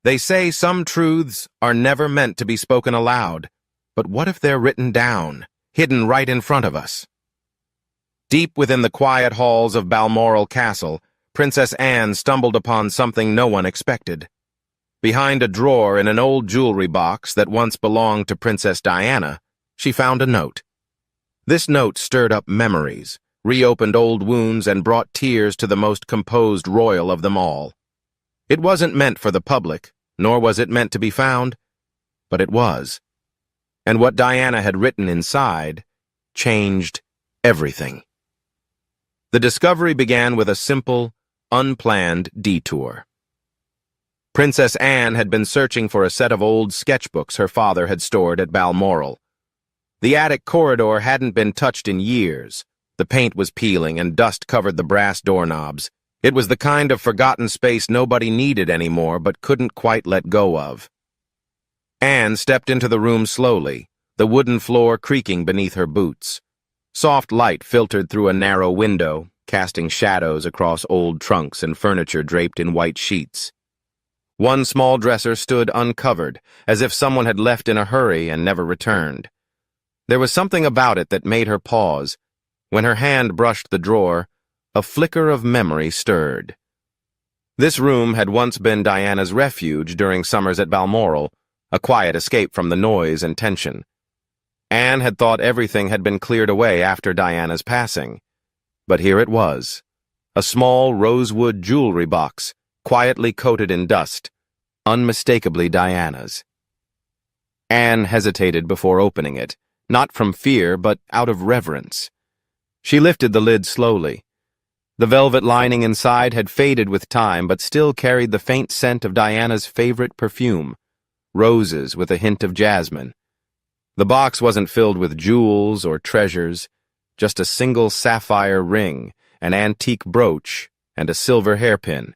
They say some truths are never meant to be spoken aloud, but what if they're written down, hidden right in front of us? Deep within the quiet halls of Balmoral Castle, Princess Anne stumbled upon something no one expected. Behind a drawer in an old jewelry box that once belonged to Princess Diana, she found a note. This note stirred up memories, reopened old wounds, and brought tears to the most composed royal of them all. It wasn't meant for the public, nor was it meant to be found, but it was. And what Diana had written inside changed everything. The discovery began with a simple, unplanned detour. Princess Anne had been searching for a set of old sketchbooks her father had stored at Balmoral. The attic corridor hadn't been touched in years. The paint was peeling and dust covered the brass doorknobs. It was the kind of forgotten space nobody needed anymore but couldn't quite let go of. Anne stepped into the room slowly, the wooden floor creaking beneath her boots. Soft light filtered through a narrow window, casting shadows across old trunks and furniture draped in white sheets. One small dresser stood uncovered, as if someone had left in a hurry and never returned. There was something about it that made her pause. When her hand brushed the drawer, a flicker of memory stirred. This room had once been Diana's refuge during summers at Balmoral, a quiet escape from the noise and tension. Anne had thought everything had been cleared away after Diana's passing. But here it was, a small rosewood jewelry box, quietly coated in dust, unmistakably Diana's. Anne hesitated before opening it, not from fear but out of reverence. She lifted the lid slowly. The velvet lining inside had faded with time but still carried the faint scent of Diana's favorite perfume, roses with a hint of jasmine. The box wasn't filled with jewels or treasures, just a single sapphire ring, an antique brooch, and a silver hairpin.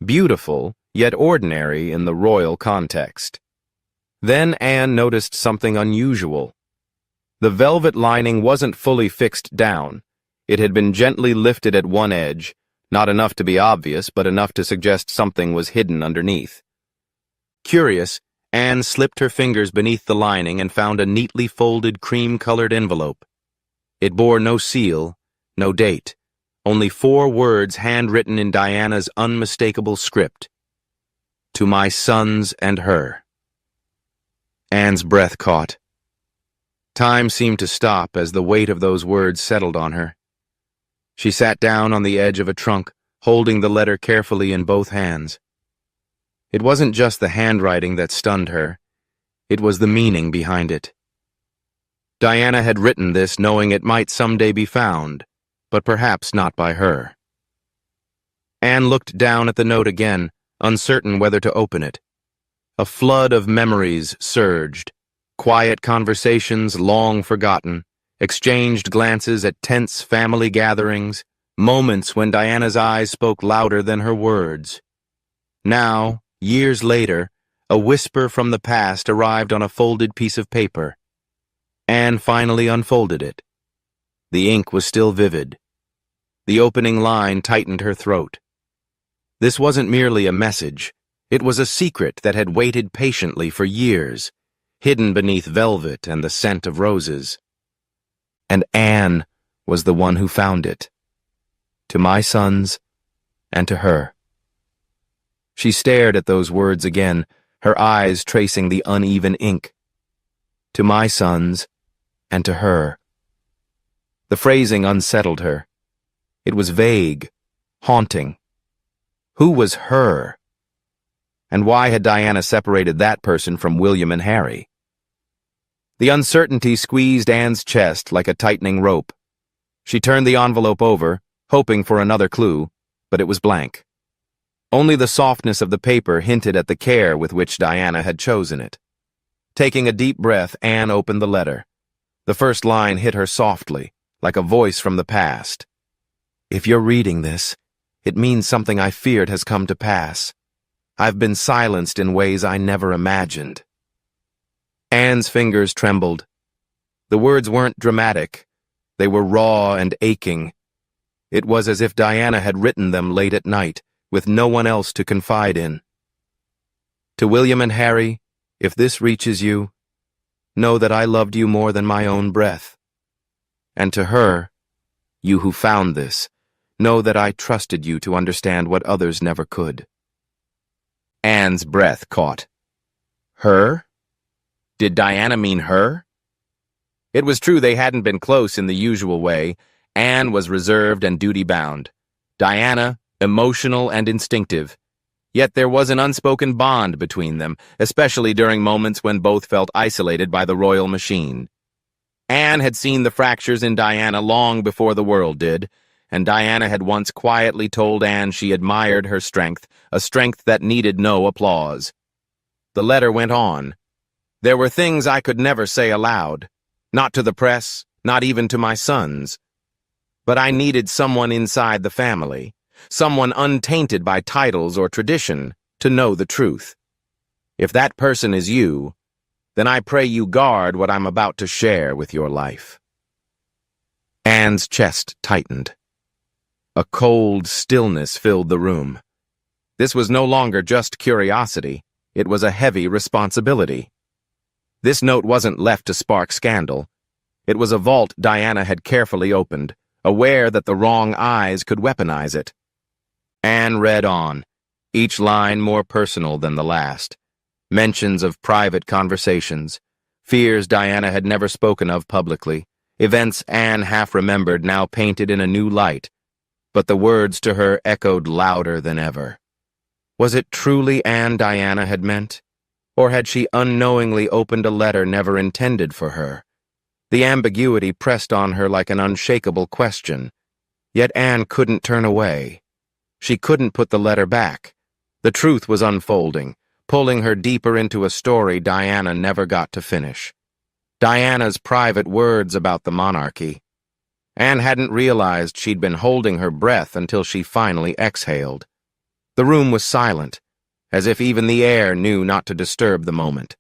Beautiful, yet ordinary in the royal context. Then Anne noticed something unusual. The velvet lining wasn't fully fixed down. It had been gently lifted at one edge, not enough to be obvious, but enough to suggest something was hidden underneath. Curious, Anne slipped her fingers beneath the lining and found a neatly folded cream-colored envelope. It bore no seal, no date, only 4 words handwritten in Diana's unmistakable script. To my sons and her. Anne's breath caught. Time seemed to stop as the weight of those words settled on her. She sat down on the edge of a trunk, holding the letter carefully in both hands. It wasn't just the handwriting that stunned her. It was the meaning behind it. Diana had written this knowing it might someday be found, but perhaps not by her. Anne looked down at the note again, uncertain whether to open it. A flood of memories surged. Quiet conversations long forgotten, exchanged glances at tense family gatherings, moments when Diana's eyes spoke louder than her words. Now, years later, a whisper from the past arrived on a folded piece of paper. Anne finally unfolded it. The ink was still vivid. The opening line tightened her throat. This wasn't merely a message. It was a secret that had waited patiently for years, hidden beneath velvet and the scent of roses. And Anne was the one who found it. To my sons and to her. She stared at those words again, her eyes tracing the uneven ink. To my sons and to her. The phrasing unsettled her. It was vague, haunting. Who was her? And why had Diana separated that person from William and Harry? The uncertainty squeezed Anne's chest like a tightening rope. She turned the envelope over, hoping for another clue, but it was blank. Only the softness of the paper hinted at the care with which Diana had chosen it. Taking a deep breath, Anne opened the letter. The first line hit her softly, like a voice from the past. If you're reading this, it means something I feared has come to pass. I've been silenced in ways I never imagined. Anne's fingers trembled. The words weren't dramatic. They were raw and aching. It was as if Diana had written them late at night, with no one else to confide in. To William and Harry, if this reaches you, know that I loved you more than my own breath. And to her, you who found this, know that I trusted you to understand what others never could. Anne's breath caught. Her? Did Diana mean her? It was true they hadn't been close in the usual way. Anne was reserved and duty-bound. Diana, emotional and instinctive. Yet there was an unspoken bond between them, especially during moments when both felt isolated by the royal machine. Anne had seen the fractures in Diana long before the world did, and Diana had once quietly told Anne she admired her strength, a strength that needed no applause. The letter went on. There were things I could never say aloud, not to the press, not even to my sons. But I needed someone inside the family, someone untainted by titles or tradition, to know the truth. If that person is you, then I pray you guard what I'm about to share with your life. Anne's chest tightened. A cold stillness filled the room. This was no longer just curiosity, it was a heavy responsibility. This note wasn't left to spark scandal. It was a vault Diana had carefully opened, aware that the wrong eyes could weaponize it. Anne read on, each line more personal than the last. Mentions of private conversations, fears Diana had never spoken of publicly, events Anne half-remembered now painted in a new light, but the words to her echoed louder than ever. Was it truly Anne Diana had meant? Or had she unknowingly opened a letter never intended for her? The ambiguity pressed on her like an unshakable question, yet Anne couldn't turn away. She couldn't put the letter back. The truth was unfolding, pulling her deeper into a story Diana never got to finish. Diana's private words about the monarchy. Anne hadn't realized she'd been holding her breath until she finally exhaled. The room was silent, as if even the air knew not to disturb the moment.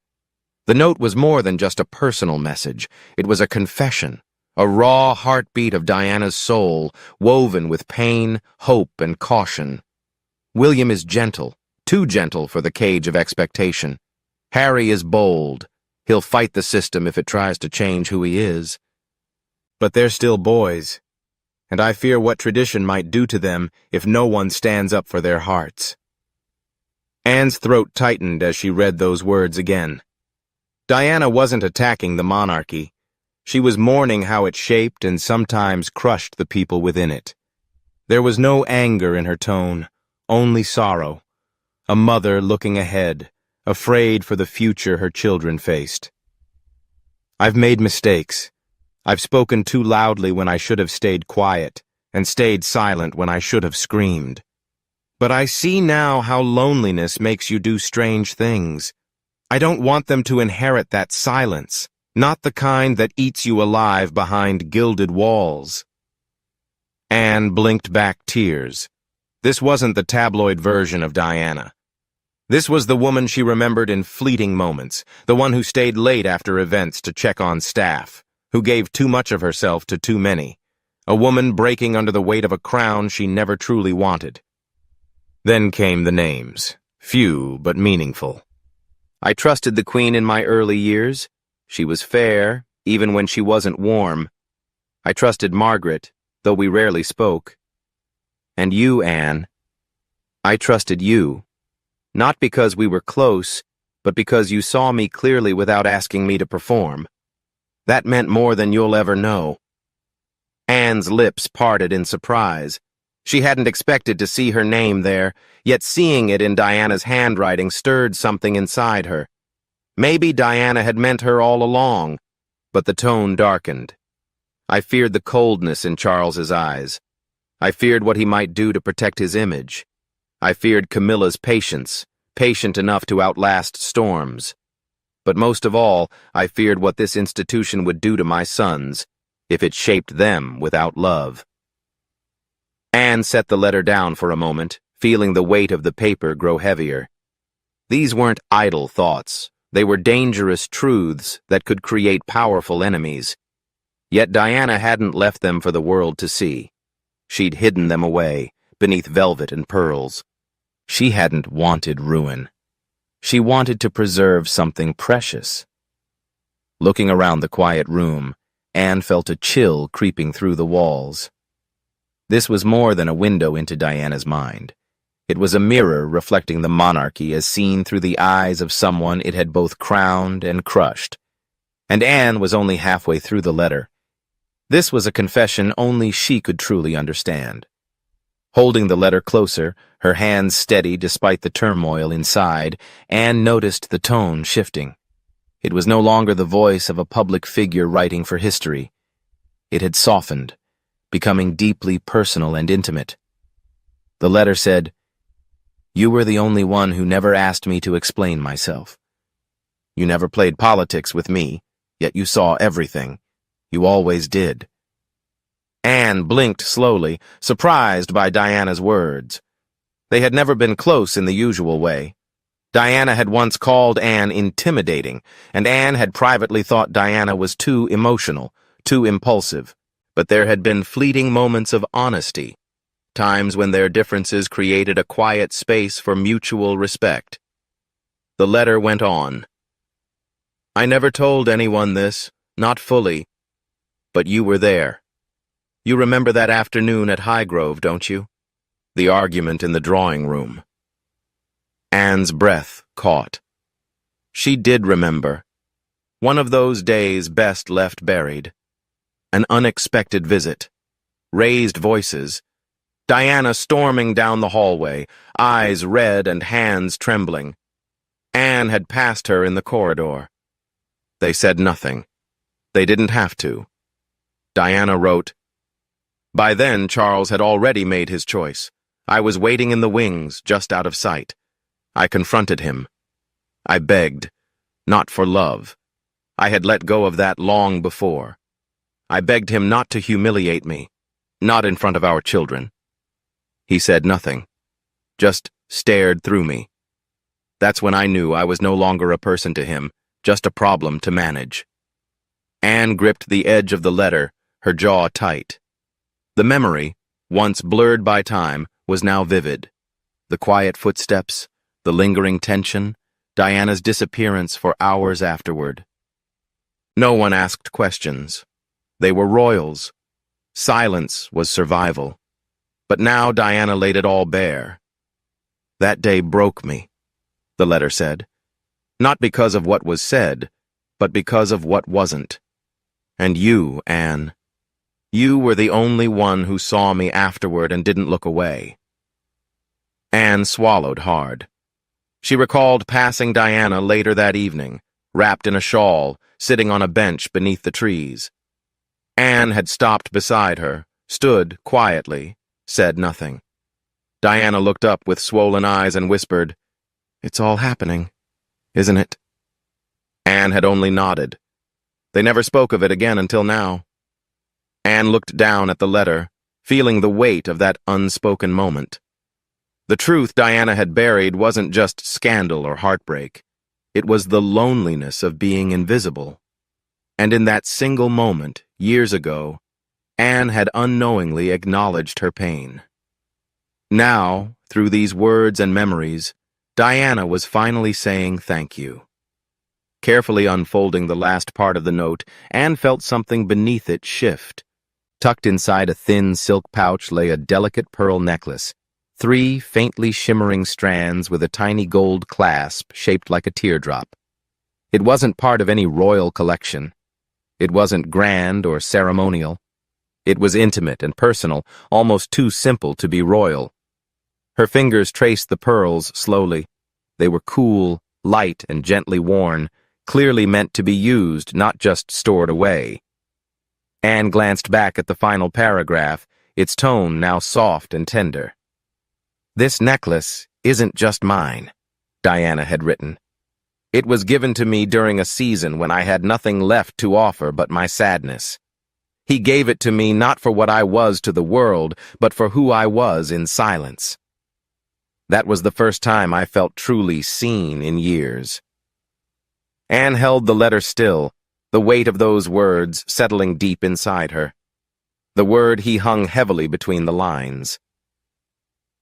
The note was more than just a personal message. It was a confession, a raw heartbeat of Diana's soul, woven with pain, hope, and caution. William is gentle, too gentle for the cage of expectation. Harry is bold. He'll fight the system if it tries to change who he is. But they're still boys, and I fear what tradition might do to them if no one stands up for their hearts. Anne's throat tightened as she read those words again. Diana wasn't attacking the monarchy. She was mourning how it shaped and sometimes crushed the people within it. There was no anger in her tone, only sorrow. A mother looking ahead, afraid for the future her children faced. I've made mistakes. I've spoken too loudly when I should have stayed quiet, and stayed silent when I should have screamed. But I see now how loneliness makes you do strange things. I don't want them to inherit that silence, not the kind that eats you alive behind gilded walls. Anne blinked back tears. This wasn't the tabloid version of Diana. This was the woman she remembered in fleeting moments, the one who stayed late after events to check on staff, who gave too much of herself to too many, a woman breaking under the weight of a crown she never truly wanted. Then came the names, few but meaningful. I trusted the Queen in my early years. She was fair, even when she wasn't warm. I trusted Margaret, though we rarely spoke. And you, Anne. I trusted you. Not because we were close, but because you saw me clearly without asking me to perform. That meant more than you'll ever know. Anne's lips parted in surprise. She hadn't expected to see her name there, yet seeing it in Diana's handwriting stirred something inside her. Maybe Diana had meant her all along, but the tone darkened. I feared the coldness in Charles's eyes. I feared what he might do to protect his image. I feared Camilla's patience, patient enough to outlast storms. But most of all, I feared what this institution would do to my sons, if it shaped them without love. Anne set the letter down for a moment, feeling the weight of the paper grow heavier. These weren't idle thoughts. They were dangerous truths that could create powerful enemies. Yet Diana hadn't left them for the world to see. She'd hidden them away, beneath velvet and pearls. She hadn't wanted ruin. She wanted to preserve something precious. Looking around the quiet room, Anne felt a chill creeping through the walls. This was more than a window into Diana's mind. It was a mirror reflecting the monarchy as seen through the eyes of someone it had both crowned and crushed. And Anne was only halfway through the letter. This was a confession only she could truly understand. Holding the letter closer, her hands steady despite the turmoil inside, Anne noticed the tone shifting. It was no longer the voice of a public figure writing for history. It had softened, becoming deeply personal and intimate. The letter said, "You were the only one who never asked me to explain myself. You never played politics with me, yet you saw everything. You always did." Anne blinked slowly, surprised by Diana's words. They had never been close in the usual way. Diana had once called Anne intimidating, and Anne had privately thought Diana was too emotional, too impulsive. But there had been fleeting moments of honesty, times when their differences created a quiet space for mutual respect. The letter went on. "I never told anyone this, not fully, but you were there. You remember that afternoon at Highgrove, don't you? The argument in the drawing room." Anne's breath caught. She did remember. One of those days best left buried. An unexpected visit. Raised voices. Diana storming down the hallway, eyes red and hands trembling. Anne had passed her in the corridor. They said nothing. They didn't have to. Diana wrote, "By then, Charles had already made his choice. I was waiting in the wings, just out of sight. I confronted him. I begged, not for love. I had let go of that long before. I begged him not to humiliate me, not in front of our children. He said nothing, just stared through me. That's when I knew I was no longer a person to him, just a problem to manage." Anne gripped the edge of the letter, her jaw tight. The memory, once blurred by time, was now vivid. The quiet footsteps, the lingering tension, Diana's disappearance for hours afterward. No one asked questions. They were royals. Silence was survival. But now Diana laid it all bare. "That day broke me," the letter said. "Not because of what was said, but because of what wasn't. And you, Anne, you were the only one who saw me afterward and didn't look away." Anne swallowed hard. She recalled passing Diana later that evening, wrapped in a shawl, sitting on a bench beneath the trees. Anne had stopped beside her, stood quietly, said nothing. Diana looked up with swollen eyes and whispered, "It's all happening, isn't it?" Anne had only nodded. They never spoke of it again until now. Anne looked down at the letter, feeling the weight of that unspoken moment. The truth Diana had buried wasn't just scandal or heartbreak. It was the loneliness of being invisible. And in that single moment, years ago, Anne had unknowingly acknowledged her pain. Now, through these words and memories, Diana was finally saying thank you. Carefully unfolding the last part of the note, Anne felt something beneath it shift. Tucked inside a thin silk pouch lay a delicate pearl necklace, 3 faintly shimmering strands with a tiny gold clasp shaped like a teardrop. It wasn't part of any royal collection. It wasn't grand or ceremonial. It was intimate and personal, almost too simple to be royal. Her fingers traced the pearls slowly. They were cool, light, and gently worn, clearly meant to be used, not just stored away. Anne glanced back at the final paragraph, its tone now soft and tender. "This necklace isn't just mine," Diana had written. "It was given to me during a season when I had nothing left to offer but my sadness. He gave it to me not for what I was to the world, but for who I was in silence. That was the first time I felt truly seen in years." Anne held the letter still, the weight of those words settling deep inside her. The word he hung heavily between the lines.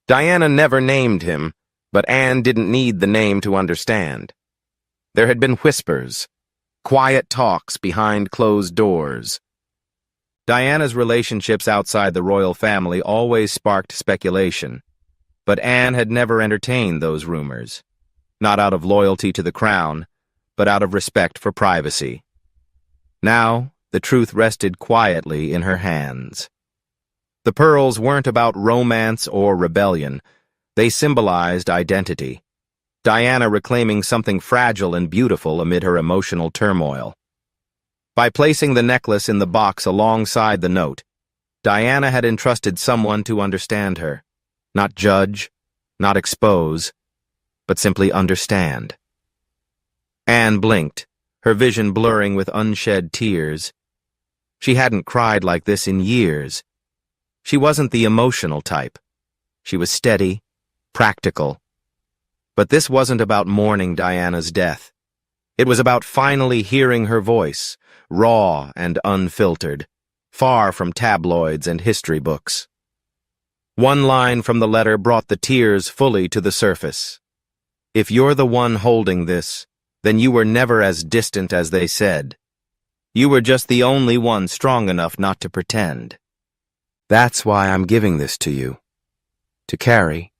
Diana never named him, But Anne didn't need the name to understand. There had been whispers, quiet talks behind closed doors. Diana's relationships outside the royal family always sparked speculation, but Anne had never entertained those rumors, not out of loyalty to the crown, but out of respect for privacy. Now, the truth rested quietly in her hands. The pearls weren't about romance or rebellion. They symbolized identity. Diana reclaiming something fragile and beautiful amid her emotional turmoil. By placing the necklace in the box alongside the note, Diana had entrusted someone to understand her, not judge, not expose, but simply understand. Anne blinked, her vision blurring with unshed tears. She hadn't cried like this in years. She wasn't the emotional type. She was steady, practical. But this wasn't about mourning Diana's death. It was about finally hearing her voice, raw and unfiltered, far from tabloids and history books. One line from the letter brought the tears fully to the surface. If you're the one holding this, then you were never as distant as they said. You were just the only one strong enough not to pretend. That's why I'm giving this to you. To carry,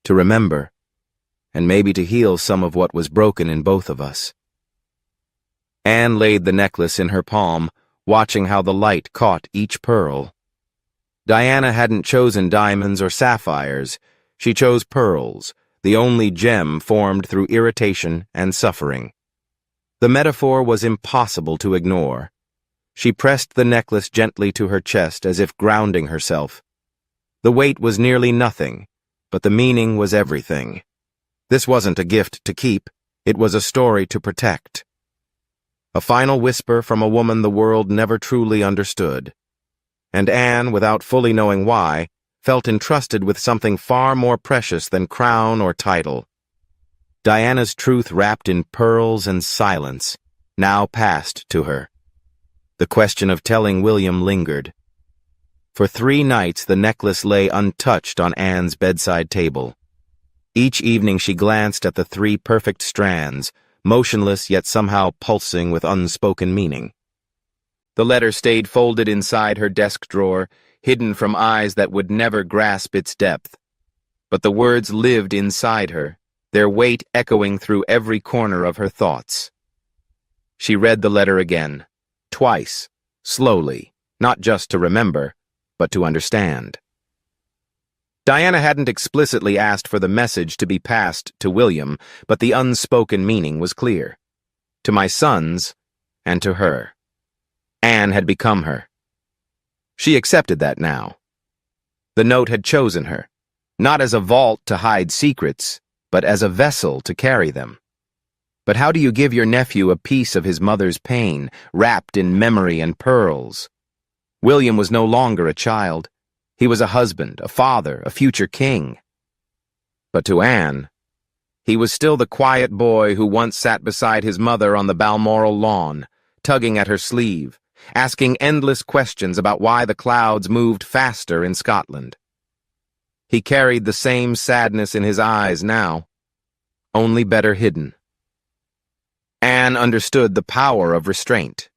to remember, and maybe to heal some of what was broken in both of us. Anne laid the necklace in her palm, watching how the light caught each pearl. Diana hadn't chosen diamonds or sapphires. She chose pearls, the only gem formed through irritation and suffering. The metaphor was impossible to ignore. She pressed the necklace gently to her chest as if grounding herself. The weight was nearly nothing, but the meaning was everything. This wasn't a gift to keep, it was a story to protect. A final whisper from a woman the world never truly understood. And Anne, without fully knowing why, felt entrusted with something far more precious than crown or title. Diana's truth wrapped in pearls and silence, now passed to her. The question of telling William lingered. For 3 nights the necklace lay untouched on Anne's bedside table. Each evening she glanced at the 3 perfect strands, motionless yet somehow pulsing with unspoken meaning. The letter stayed folded inside her desk drawer, hidden from eyes that would never grasp its depth. But the words lived inside her, their weight echoing through every corner of her thoughts. She read the letter again, twice, slowly, not just to remember, but to understand. Diana hadn't explicitly asked for the message to be passed to William, but the unspoken meaning was clear. To my sons, and to her. Anne had become her. She accepted that now. The note had chosen her, not as a vault to hide secrets, but as a vessel to carry them. But how do you give your nephew a piece of his mother's pain, wrapped in memory and pearls? William was no longer a child. He was a husband, a father, a future king. But to Anne, he was still the quiet boy who once sat beside his mother on the Balmoral lawn, tugging at her sleeve, asking endless questions about why the clouds moved faster in Scotland. He carried the same sadness in his eyes now, only better hidden. Anne understood the power of restraint.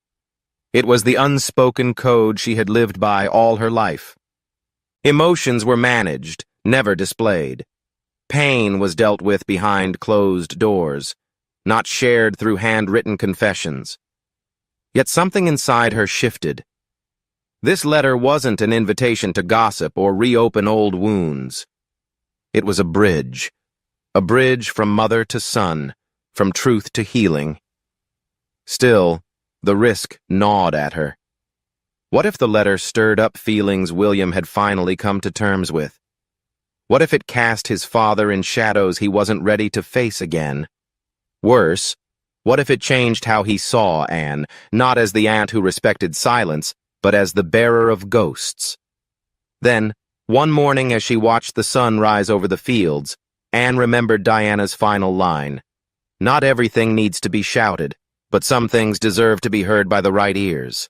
It was the unspoken code she had lived by all her life. Emotions were managed, never displayed. Pain was dealt with behind closed doors, not shared through handwritten confessions. Yet something inside her shifted. This letter wasn't an invitation to gossip or reopen old wounds. It was a bridge from mother to son, from truth to healing. Still, the risk gnawed at her. What if the letter stirred up feelings William had finally come to terms with? What if it cast his father in shadows he wasn't ready to face again? Worse, what if it changed how he saw Anne, not as the aunt who respected silence, but as the bearer of ghosts? Then, one morning as she watched the sun rise over the fields, Anne remembered Diana's final line. Not everything needs to be shouted, but some things deserve to be heard by the right ears.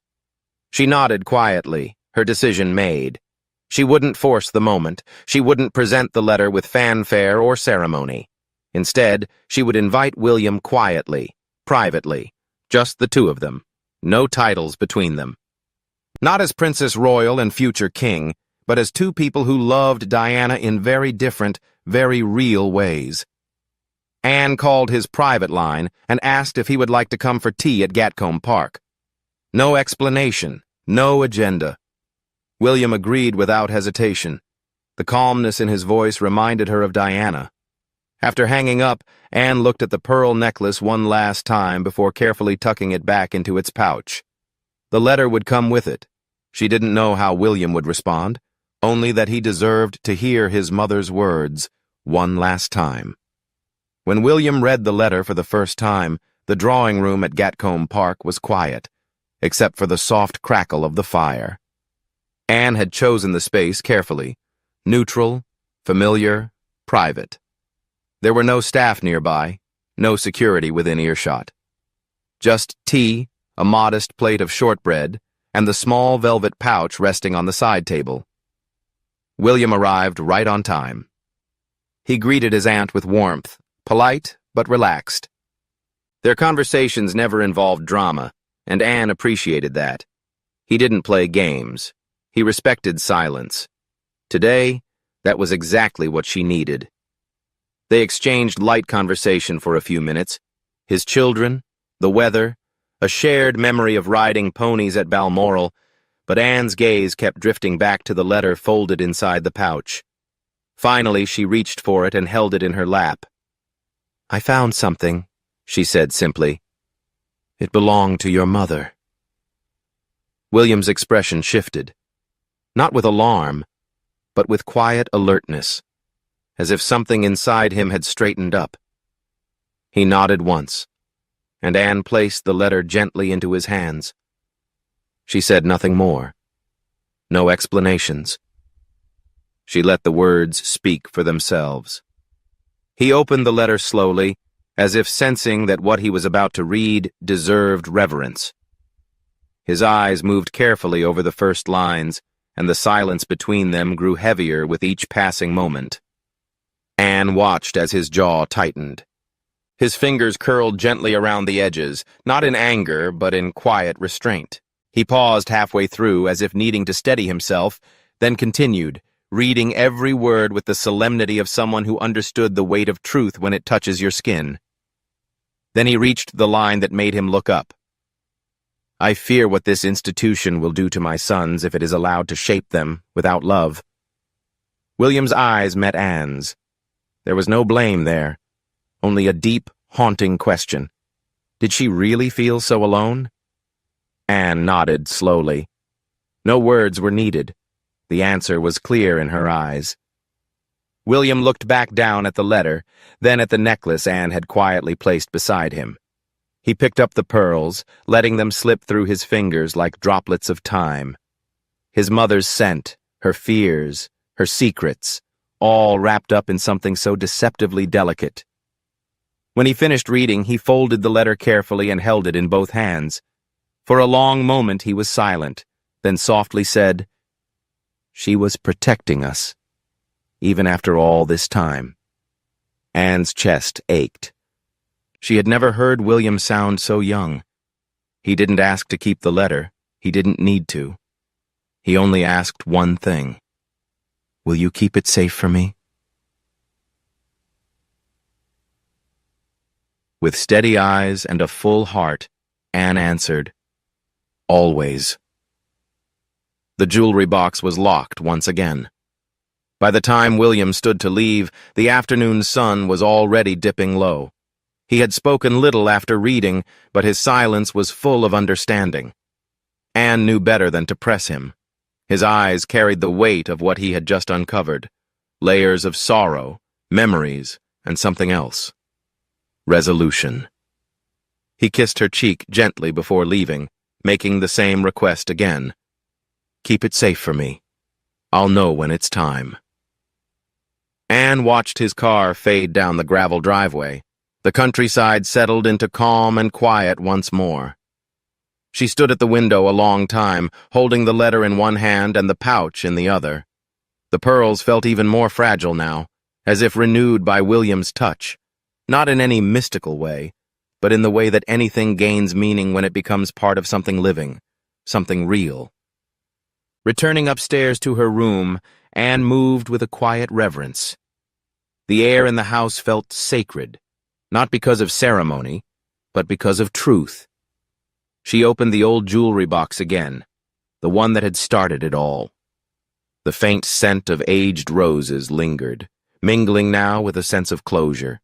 She nodded quietly, her decision made. She wouldn't force the moment. She wouldn't present the letter with fanfare or ceremony. Instead, she would invite William quietly, privately, just the two of them, no titles between them. Not as Princess Royal and future king, but as two people who loved Diana in very different, very real ways. Anne called his private line and asked if he would like to come for tea at Gatcombe Park. No explanation, no agenda. William agreed without hesitation. The calmness in his voice reminded her of Diana. After hanging up, Anne looked at the pearl necklace one last time before carefully tucking it back into its pouch. The letter would come with it. She didn't know how William would respond, only that he deserved to hear his mother's words one last time. When William read the letter for the first time, the drawing room at Gatcombe Park was quiet, except for the soft crackle of the fire. Anne had chosen the space carefully, neutral, familiar, private. There were no staff nearby, no security within earshot. Just tea, a modest plate of shortbread, and the small velvet pouch resting on the side table. William arrived right on time. He greeted his aunt with warmth, polite but relaxed. Their conversations never involved drama, and Anne appreciated that. He didn't play games. He respected silence. Today, that was exactly what she needed. They exchanged light conversation for a few minutes. His children, the weather, a shared memory of riding ponies at Balmoral, but Anne's gaze kept drifting back to the letter folded inside the pouch. Finally, she reached for it and held it in her lap. "I found something," she said simply. "It belonged to your mother." William's expression shifted, not with alarm, but with quiet alertness, as if something inside him had straightened up. He nodded once, and Anne placed the letter gently into his hands. She said nothing more. No explanations. She let the words speak for themselves. He opened the letter slowly, as if sensing that what he was about to read deserved reverence. His eyes moved carefully over the first lines, and the silence between them grew heavier with each passing moment. Anne watched as his jaw tightened. His fingers curled gently around the edges, not in anger, but in quiet restraint. He paused halfway through, as if needing to steady himself, then continued, reading every word with the solemnity of someone who understood the weight of truth when it touches your skin. Then he reached the line that made him look up. "I fear what this institution will do to my sons if it is allowed to shape them without love." William's eyes met Anne's. There was no blame there, only a deep, haunting question. Did she really feel so alone? Anne nodded slowly. No words were needed. The answer was clear in her eyes. William looked back down at the letter, then at the necklace Anne had quietly placed beside him. He picked up the pearls, letting them slip through his fingers like droplets of time. His mother's scent, her fears, her secrets, all wrapped up in something so deceptively delicate. When he finished reading, he folded the letter carefully and held it in both hands. For a long moment he was silent, then softly said, "She was protecting us, even after all this time." Anne's chest ached. She had never heard William sound so young. He didn't ask to keep the letter. He didn't need to. He only asked one thing. "Will you keep it safe for me?" With steady eyes and a full heart, Anne answered, "Always." The jewelry box was locked once again. By the time William stood to leave, the afternoon sun was already dipping low. He had spoken little after reading, but his silence was full of understanding. Anne knew better than to press him. His eyes carried the weight of what he had just uncovered, layers of sorrow, memories, and something else. Resolution. He kissed her cheek gently before leaving, making the same request again. "Keep it safe for me. I'll know when it's time." Anne watched his car fade down the gravel driveway. The countryside settled into calm and quiet once more. She stood at the window a long time, holding the letter in one hand and the pouch in the other. The pearls felt even more fragile now, as if renewed by William's touch, not in any mystical way, but in the way that anything gains meaning when it becomes part of something living, something real. Returning upstairs to her room, Anne moved with a quiet reverence. The air in the house felt sacred, not because of ceremony, but because of truth. She opened the old jewelry box again, the one that had started it all. The faint scent of aged roses lingered, mingling now with a sense of closure.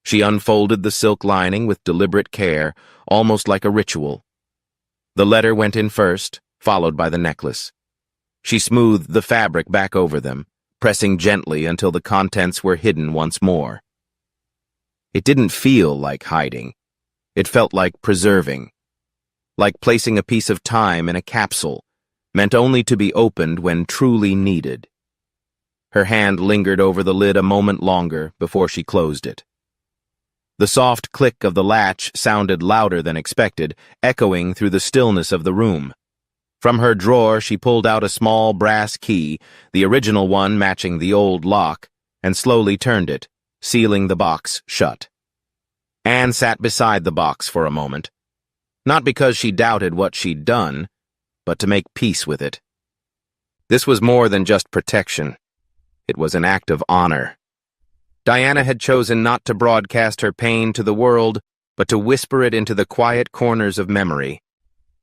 She unfolded the silk lining with deliberate care, almost like a ritual. The letter went in first, followed by the necklace. She smoothed the fabric back over them, pressing gently until the contents were hidden once more. It didn't feel like hiding. It felt like preserving, like placing a piece of time in a capsule, meant only to be opened when truly needed. Her hand lingered over the lid a moment longer before she closed it. The soft click of the latch sounded louder than expected, echoing through the stillness of the room. From her drawer, she pulled out a small brass key, the original one matching the old lock, and slowly turned it, sealing the box shut. Anne sat beside the box for a moment, not because she doubted what she'd done, but to make peace with it. This was more than just protection. It was an act of honor. Diana had chosen not to broadcast her pain to the world, but to whisper it into the quiet corners of memory.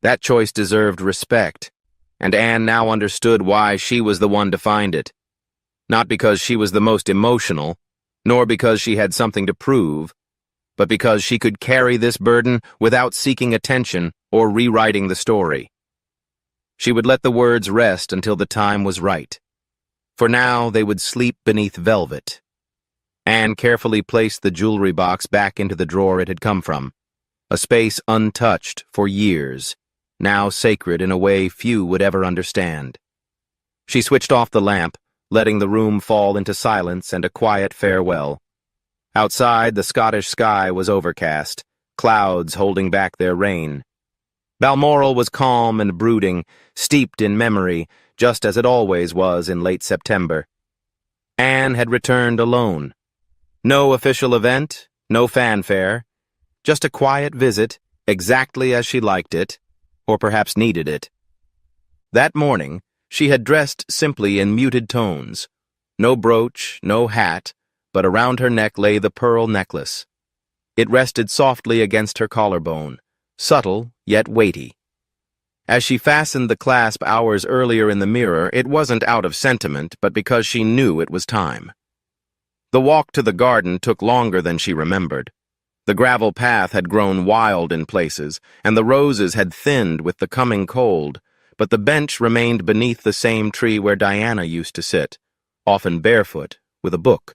That choice deserved respect, and Anne now understood why she was the one to find it. Not because she was the most emotional, nor because she had something to prove, but because she could carry this burden without seeking attention or rewriting the story. She would let the words rest until the time was right. For now, they would sleep beneath velvet. Anne carefully placed the jewelry box back into the drawer it had come from, a space untouched for years, now sacred in a way few would ever understand. She switched off the lamp, letting the room fall into silence and a quiet farewell. Outside, the Scottish sky was overcast, clouds holding back their rain. Balmoral was calm and brooding, steeped in memory, just as it always was in late September. Anne had returned alone. No official event, no fanfare, just a quiet visit, exactly as she liked it, or perhaps needed it. That morning, she had dressed simply in muted tones. No brooch, no hat, but around her neck lay the pearl necklace. It rested softly against her collarbone, subtle yet weighty. As she fastened the clasp hours earlier in the mirror, it wasn't out of sentiment, but because she knew it was time. The walk to the garden took longer than she remembered. The gravel path had grown wild in places, and the roses had thinned with the coming cold, but the bench remained beneath the same tree where Diana used to sit, often barefoot, with a book,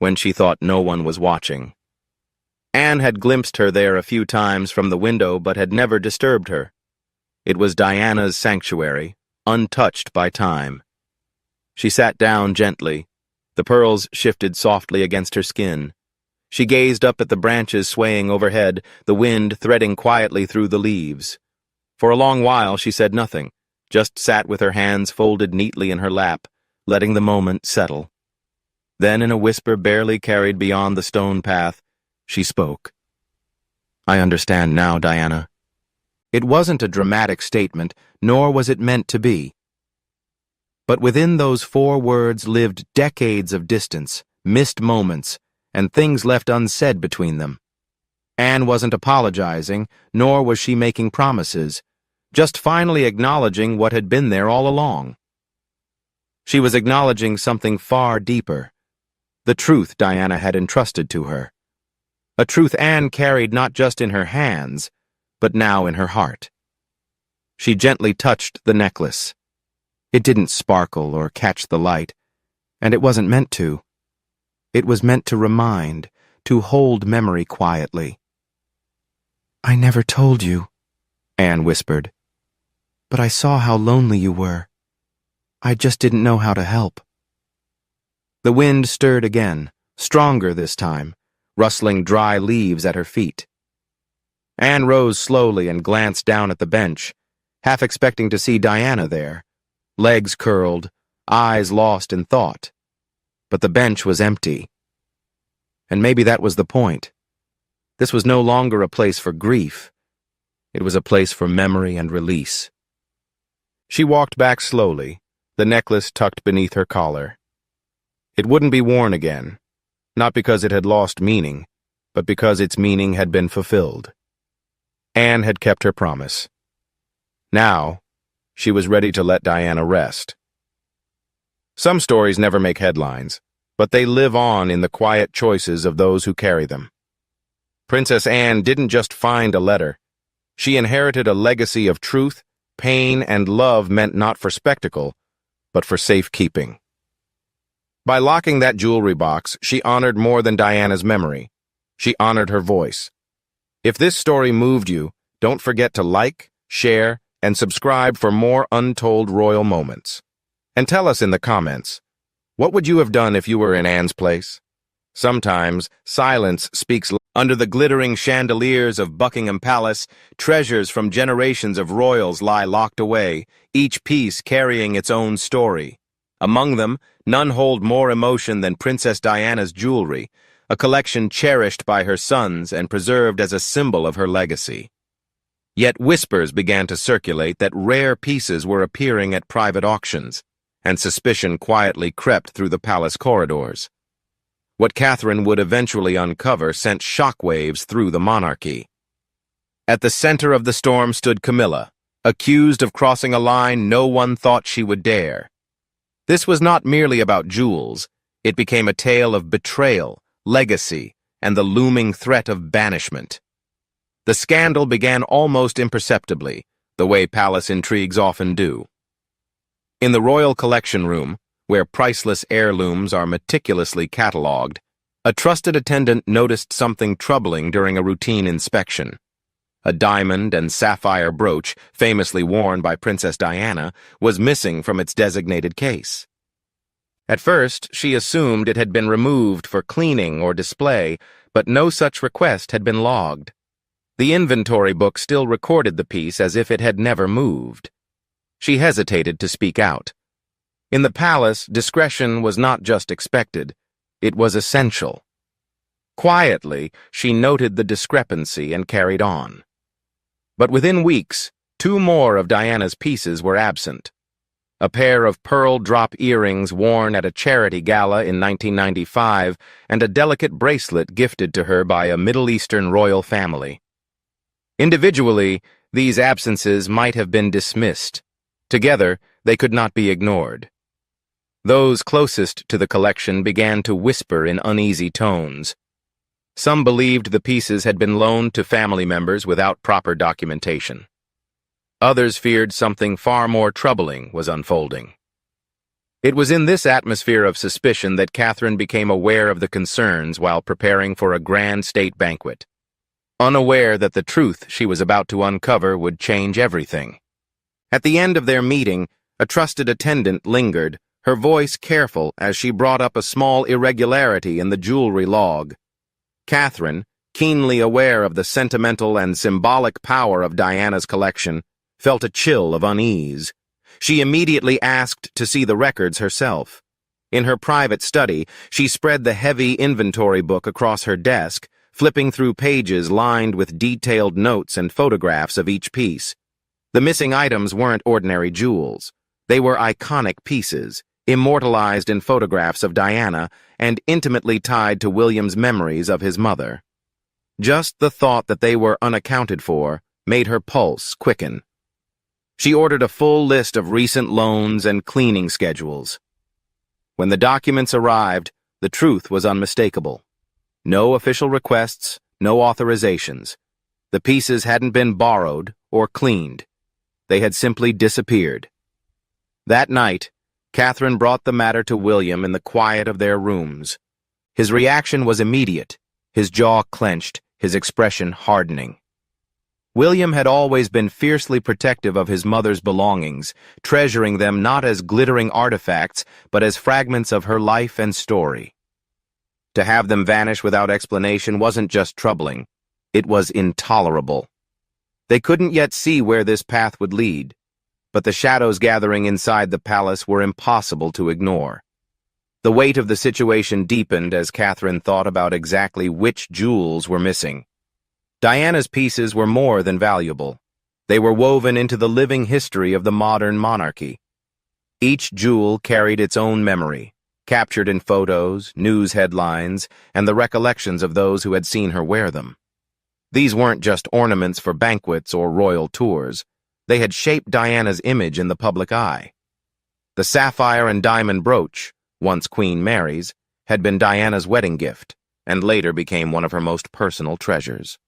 when she thought no one was watching. Anne had glimpsed her there a few times from the window, but had never disturbed her. It was Diana's sanctuary, untouched by time. She sat down gently. The pearls shifted softly against her skin. She gazed up at the branches swaying overhead, the wind threading quietly through the leaves. For a long while she said nothing, just sat with her hands folded neatly in her lap, letting the moment settle. Then, in a whisper barely carried beyond the stone path, she spoke. "I understand now, Diana." It wasn't a dramatic statement, nor was it meant to be. But within those 4 words lived decades of distance, missed moments, and things left unsaid between them. Anne wasn't apologizing, nor was she making promises, just finally acknowledging what had been there all along. She was acknowledging something far deeper, the truth Diana had entrusted to her. A truth Anne carried not just in her hands, but now in her heart. She gently touched the necklace. It didn't sparkle or catch the light, and it wasn't meant to. It was meant to remind, to hold memory quietly. "I never told you," Anne whispered, "but I saw how lonely you were. I just didn't know how to help." The wind stirred again, stronger this time, rustling dry leaves at her feet. Anne rose slowly and glanced down at the bench, half expecting to see Diana there, legs curled, eyes lost in thought. But the bench was empty. And maybe that was the point. This was no longer a place for grief. It was a place for memory and release. She walked back slowly, the necklace tucked beneath her collar. It wouldn't be worn again, not because it had lost meaning, but because its meaning had been fulfilled. Anne had kept her promise. Now, she was ready to let Diana rest. Some stories never make headlines, but they live on in the quiet choices of those who carry them. Princess Anne didn't just find a letter. She inherited a legacy of truth, pain, and love meant not for spectacle, but for safekeeping. By locking that jewelry box, she honored more than Diana's memory. She honored her voice. If this story moved you, don't forget to like, share, and subscribe for more untold royal moments. And tell us in the comments, what would you have done if you were in Anne's place? Sometimes, silence speaks. Under the glittering chandeliers of Buckingham Palace, treasures from generations of royals lie locked away, each piece carrying its own story. Among them, none hold more emotion than Princess Diana's jewelry, a collection cherished by her sons and preserved as a symbol of her legacy. Yet whispers began to circulate that rare pieces were appearing at private auctions, and suspicion quietly crept through the palace corridors. What Catherine would eventually uncover sent shockwaves through the monarchy. At the center of the storm stood Camilla, accused of crossing a line no one thought she would dare. This was not merely about jewels. It became a tale of betrayal, legacy, and the looming threat of banishment. The scandal began almost imperceptibly, the way palace intrigues often do. In the royal collection room, where priceless heirlooms are meticulously catalogued, a trusted attendant noticed something troubling during a routine inspection. A diamond and sapphire brooch, famously worn by Princess Diana, was missing from its designated case. At first, she assumed it had been removed for cleaning or display, but no such request had been logged. The inventory book still recorded the piece as if it had never moved. She hesitated to speak out. In the palace, discretion was not just expected, it was essential. Quietly, she noted the discrepancy and carried on. But within weeks, 2 more of Diana's pieces were absent. A pair of pearl drop earrings worn at a charity gala in 1995 and a delicate bracelet gifted to her by a Middle Eastern royal family. Individually, these absences might have been dismissed. Together, they could not be ignored. Those closest to the collection began to whisper in uneasy tones. Some believed the pieces had been loaned to family members without proper documentation. Others feared something far more troubling was unfolding. It was in this atmosphere of suspicion that Catherine became aware of the concerns while preparing for a grand state banquet, unaware that the truth she was about to uncover would change everything. At the end of their meeting, a trusted attendant lingered, her voice careful as she brought up a small irregularity in the jewelry log. Catherine, keenly aware of the sentimental and symbolic power of Diana's collection, felt a chill of unease. She immediately asked to see the records herself. In her private study, she spread the heavy inventory book across her desk, flipping through pages lined with detailed notes and photographs of each piece. The missing items weren't ordinary jewels. They were iconic pieces, immortalized in photographs of Diana and intimately tied to William's memories of his mother. Just the thought that they were unaccounted for made her pulse quicken. She ordered a full list of recent loans and cleaning schedules. When the documents arrived, the truth was unmistakable. No official requests, no authorizations. The pieces hadn't been borrowed or cleaned. They had simply disappeared. That night, Catherine brought the matter to William in the quiet of their rooms. His reaction was immediate, his jaw clenched, his expression hardening. William had always been fiercely protective of his mother's belongings, treasuring them not as glittering artifacts, but as fragments of her life and story. To have them vanish without explanation wasn't just troubling, it was intolerable. They couldn't yet see where this path would lead. but the shadows gathering inside the palace were impossible to ignore. The weight of the situation deepened as Catherine thought about exactly which jewels were missing. Diana's pieces were more than valuable. They were woven into the living history of the modern monarchy. Each jewel carried its own memory, captured in photos, news headlines, and the recollections of those who had seen her wear them. These weren't just ornaments for banquets or royal tours. They had shaped Diana's image in the public eye. The sapphire and diamond brooch, once Queen Mary's, had been Diana's wedding gift, and later became one of her most personal treasures.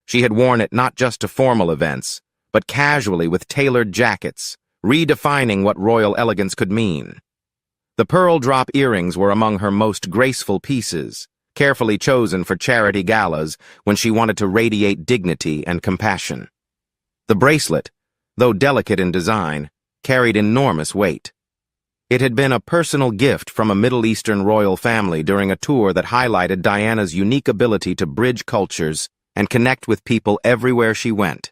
She had worn it not just to formal events, but casually with tailored jackets, redefining what royal elegance could mean. The pearl drop earrings were among her most graceful pieces, carefully chosen for charity galas when she wanted to radiate dignity and compassion. The bracelet, though delicate in design, carried enormous weight. It had been a personal gift from a Middle Eastern royal family during a tour that highlighted Diana's unique ability to bridge cultures and connect with people everywhere she went.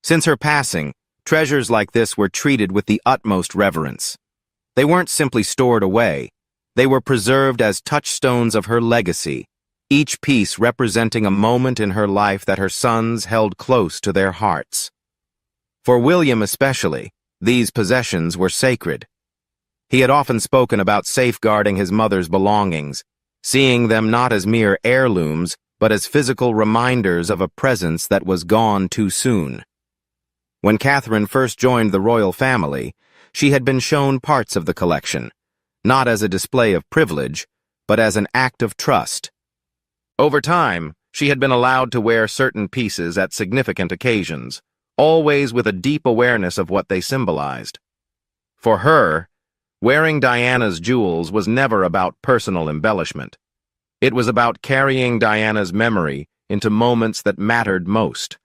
Since her passing, treasures like this were treated with the utmost reverence. They weren't simply stored away. They were preserved as touchstones of her legacy, each piece representing a moment in her life that her sons held close to their hearts. For William especially, these possessions were sacred. He had often spoken about safeguarding his mother's belongings, seeing them not as mere heirlooms, but as physical reminders of a presence that was gone too soon. When Catherine first joined the royal family, she had been shown parts of the collection, not as a display of privilege, but as an act of trust. Over time, she had been allowed to wear certain pieces at significant occasions, always with a deep awareness of what they symbolized. For her, wearing Diana's jewels was never about personal embellishment. It was about carrying Diana's memory into moments that mattered most,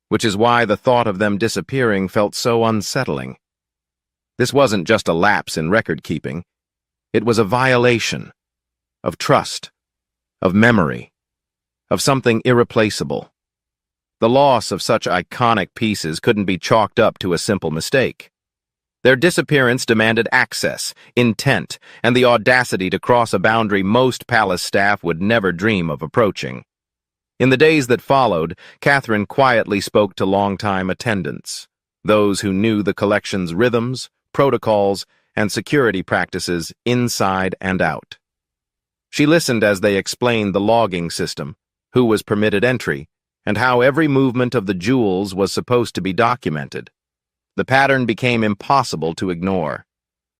which is why the thought of them disappearing felt so unsettling. This wasn't just a lapse in record-keeping. It was a violation of trust, of memory, of something irreplaceable. The loss of such iconic pieces couldn't be chalked up to a simple mistake. Their disappearance demanded access, intent, and the audacity to cross a boundary most palace staff would never dream of approaching. In the days that followed, Catherine quietly spoke to longtime attendants, those who knew the collection's rhythms, protocols, and security practices inside and out. She listened as they explained the logging system, who was permitted entry, and how every movement of the jewels was supposed to be documented. The pattern became impossible to ignore.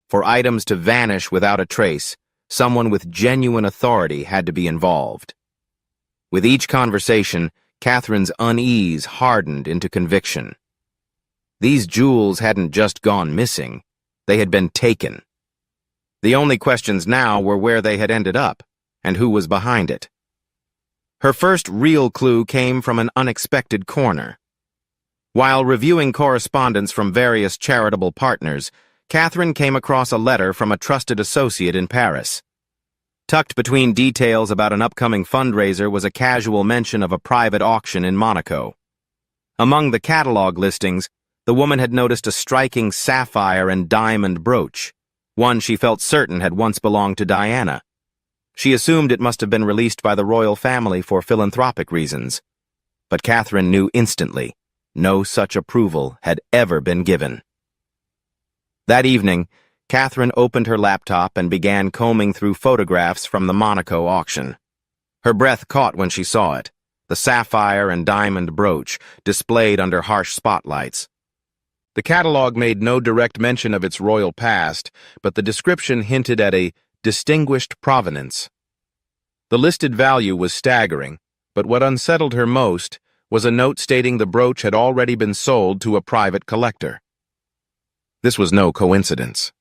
For items to vanish without a trace, someone with genuine authority had to be involved. With each conversation, Catherine's unease hardened into conviction. These jewels hadn't just gone missing, they had been taken. The only questions now were where they had ended up, and who was behind it. Her first real clue came from an unexpected corner. While reviewing correspondence from various charitable partners, Catherine came across a letter from a trusted associate in Paris. Tucked between details about an upcoming fundraiser was a casual mention of a private auction in Monaco. Among the catalog listings, the woman had noticed a striking sapphire and diamond brooch, one she felt certain had once belonged to Diana. She assumed it must have been released by the royal family for philanthropic reasons. But Catherine knew instantly no such approval had ever been given. That evening, Catherine opened her laptop and began combing through photographs from the Monaco auction. Her breath caught when she saw it, the sapphire and diamond brooch displayed under harsh spotlights. The catalog made no direct mention of its royal past, but the description hinted at a distinguished provenance. The listed value was staggering, but what unsettled her most was a note stating the brooch had already been sold to a private collector. This was no coincidence.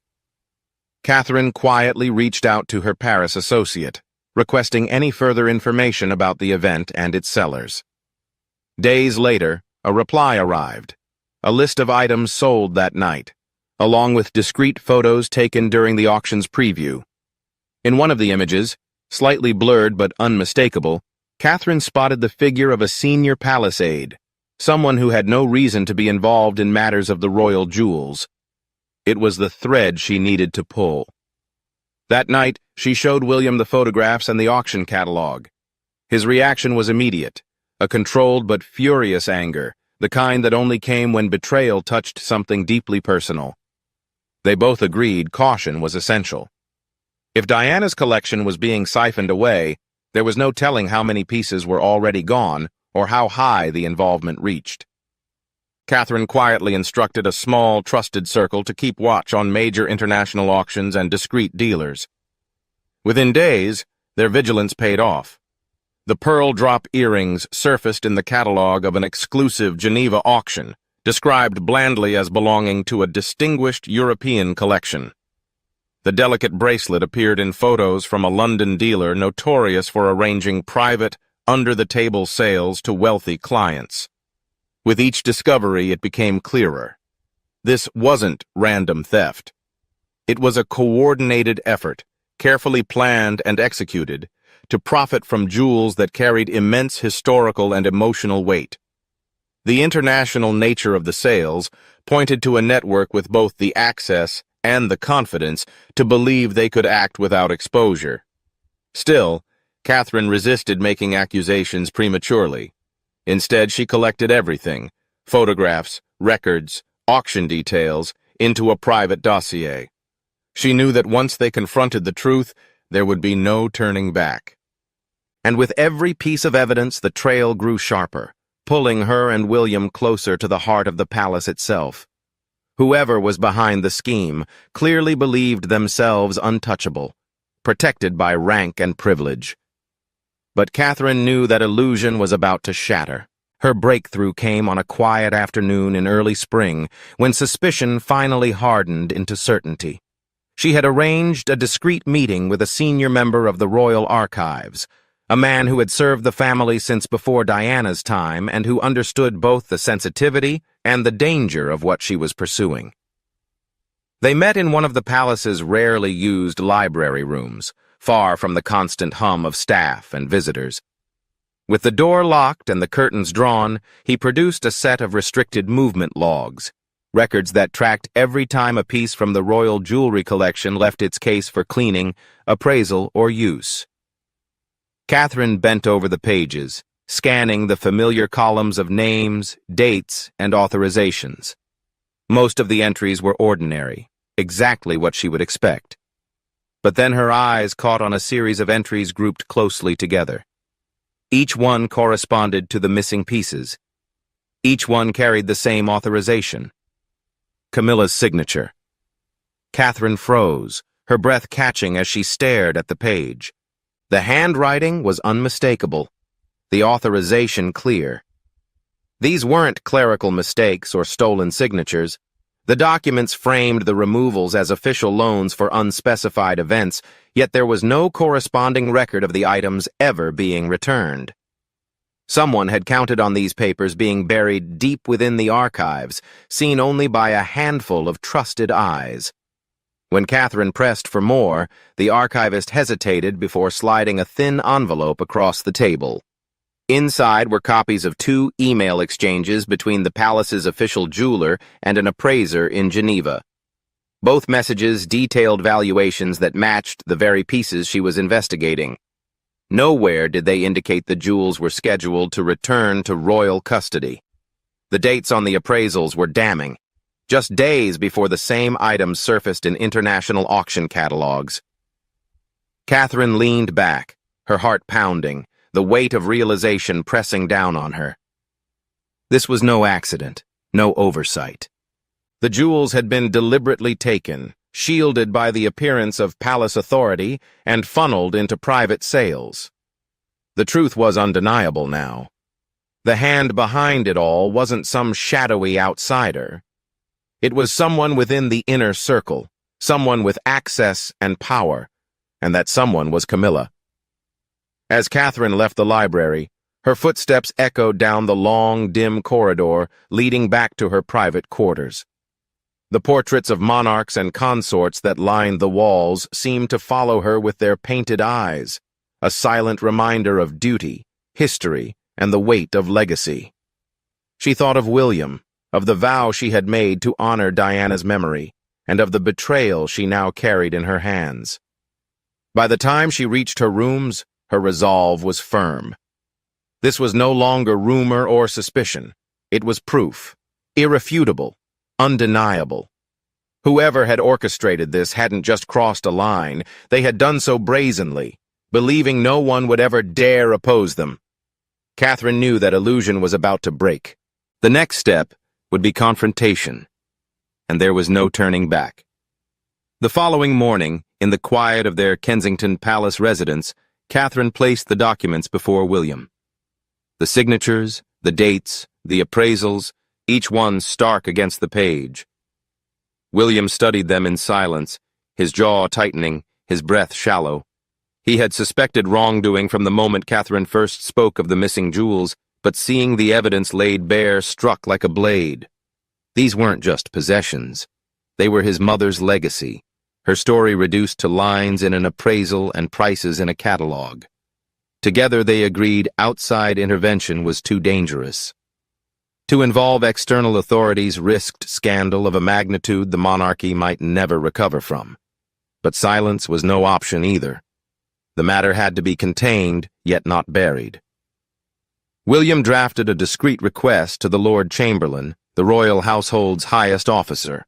Catherine quietly reached out to her Paris associate, requesting any further information about the event and its sellers. Days later, a reply arrived, a list of items sold that night, along with discrete photos taken during the auction's preview. In one of the images, slightly blurred but unmistakable, Catherine spotted the figure of a senior palace aide, someone who had no reason to be involved in matters of the royal jewels. It was the thread she needed to pull. That night, she showed William the photographs and the auction catalog. His reaction was immediate, a controlled but furious anger, the kind that only came when betrayal touched something deeply personal. They both agreed caution was essential. If Diana's collection was being siphoned away, there was no telling how many pieces were already gone or how high the involvement reached. Catherine quietly instructed a small, trusted circle to keep watch on major international auctions and discreet dealers. Within days, their vigilance paid off. The pearl drop earrings surfaced in the catalog of an exclusive Geneva auction, described blandly as belonging to a distinguished European collection. The delicate bracelet appeared in photos from a London dealer notorious for arranging private, under-the-table sales to wealthy clients. With each discovery, it became clearer. This wasn't random theft. It was a coordinated effort, carefully planned and executed, to profit from jewels that carried immense historical and emotional weight. The international nature of the sales pointed to a network with both the access and the confidence to believe they could act without exposure. Still, Catherine resisted making accusations prematurely. Instead, she collected everything, photographs, records, auction details, into a private dossier. She knew that once they confronted the truth, there would be no turning back. And with every piece of evidence, the trail grew sharper, pulling her and William closer to the heart of the palace itself. Whoever was behind the scheme clearly believed themselves untouchable, protected by rank and privilege. But Catherine knew that illusion was about to shatter. Her breakthrough came on a quiet afternoon in early spring, when suspicion finally hardened into certainty. She had arranged a discreet meeting with a senior member of the Royal Archives, a man who had served the family since before Diana's time and who understood both the sensitivity and the danger of what she was pursuing. They met in one of the palace's rarely used library rooms, far from the constant hum of staff and visitors. With the door locked and the curtains drawn, he produced a set of restricted movement logs, records that tracked every time a piece from the royal jewelry collection left its case for cleaning, appraisal, or use. Catherine bent over the pages, scanning the familiar columns of names, dates, and authorizations. Most of the entries were ordinary, exactly what she would expect. But then her eyes caught on a series of entries grouped closely together. Each one corresponded to the missing pieces. Each one carried the same authorization. Camilla's signature. Catherine froze, her breath catching as she stared at the page. The handwriting was unmistakable, the authorization clear. These weren't clerical mistakes or stolen signatures. The documents framed the removals as official loans for unspecified events, yet there was no corresponding record of the items ever being returned. Someone had counted on these papers being buried deep within the archives, seen only by a handful of trusted eyes. When Catherine pressed for more, the archivist hesitated before sliding a thin envelope across the table. Inside were copies of 2 email exchanges between the palace's official jeweler and an appraiser in Geneva. Both messages detailed valuations that matched the very pieces she was investigating. Nowhere did they indicate the jewels were scheduled to return to royal custody. The dates on the appraisals were damning, just days before the same items surfaced in international auction catalogs. Catherine leaned back, her heart pounding, the weight of realization pressing down on her. This was no accident, no oversight. The jewels had been deliberately taken, shielded by the appearance of palace authority, and funneled into private sales. The truth was undeniable now. The hand behind it all wasn't some shadowy outsider. It was someone within the inner circle, someone with access and power, and that someone was Camilla. As Catherine left the library, her footsteps echoed down the long, dim corridor leading back to her private quarters. The portraits of monarchs and consorts that lined the walls seemed to follow her with their painted eyes, a silent reminder of duty, history, and the weight of legacy. She thought of William, of the vow she had made to honor Diana's memory, and of the betrayal she now carried in her hands. By the time she reached her rooms, her resolve was firm. This was no longer rumor or suspicion. It was proof, irrefutable, undeniable. Whoever had orchestrated this hadn't just crossed a line, they had done so brazenly, believing no one would ever dare oppose them. Catherine knew that illusion was about to break. The next step would be confrontation, and there was no turning back. The following morning, in the quiet of their Kensington Palace residence, Catherine placed the documents before William. The signatures, the dates, the appraisals, each one stark against the page. William studied them in silence, his jaw tightening, his breath shallow. He had suspected wrongdoing from the moment Catherine first spoke of the missing jewels, but seeing the evidence laid bare struck like a blade. These weren't just possessions. They were his mother's legacy, her story reduced to lines in an appraisal and prices in a catalog. Together they agreed outside intervention was too dangerous. To involve external authorities risked scandal of a magnitude the monarchy might never recover from. But silence was no option either. The matter had to be contained, yet not buried. William drafted a discreet request to the Lord Chamberlain, the royal household's highest officer.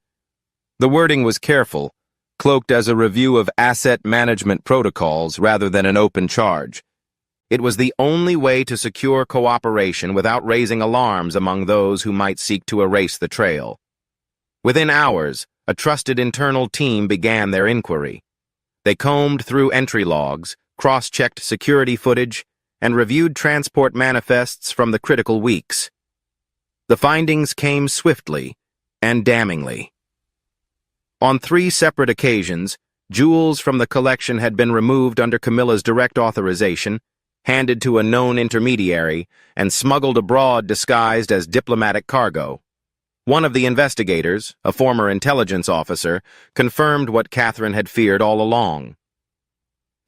The wording was careful, cloaked as a review of asset management protocols rather than an open charge. It was the only way to secure cooperation without raising alarms among those who might seek to erase the trail. Within hours, a trusted internal team began their inquiry. They combed through entry logs, cross-checked security footage, and reviewed transport manifests from the critical weeks. The findings came swiftly and damningly. On 3 separate occasions, jewels from the collection had been removed under Camilla's direct authorization, handed to a known intermediary, and smuggled abroad disguised as diplomatic cargo. One of the investigators, a former intelligence officer, confirmed what Catherine had feared all along.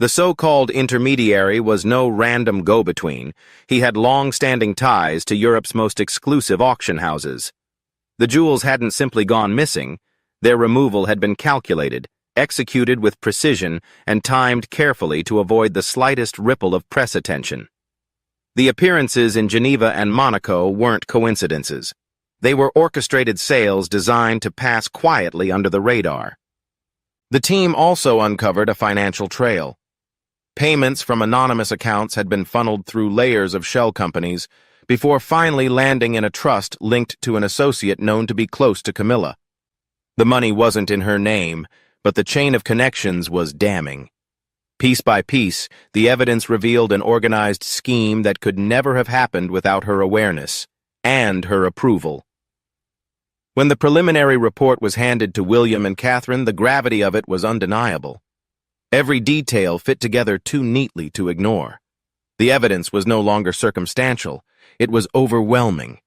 The so-called intermediary was no random go-between. He had long-standing ties to Europe's most exclusive auction houses. The jewels hadn't simply gone missing. Their removal had been calculated, executed with precision, and timed carefully to avoid the slightest ripple of press attention. The appearances in Geneva and Monaco weren't coincidences. They were orchestrated sales designed to pass quietly under the radar. The team also uncovered a financial trail. Payments from anonymous accounts had been funneled through layers of shell companies before finally landing in a trust linked to an associate known to be close to Camilla. The money wasn't in her name, but the chain of connections was damning. Piece by piece, the evidence revealed an organized scheme that could never have happened without her awareness and her approval. When the preliminary report was handed to William and Catherine, the gravity of it was undeniable. Every detail fit together too neatly to ignore. The evidence was no longer circumstantial. It was overwhelming.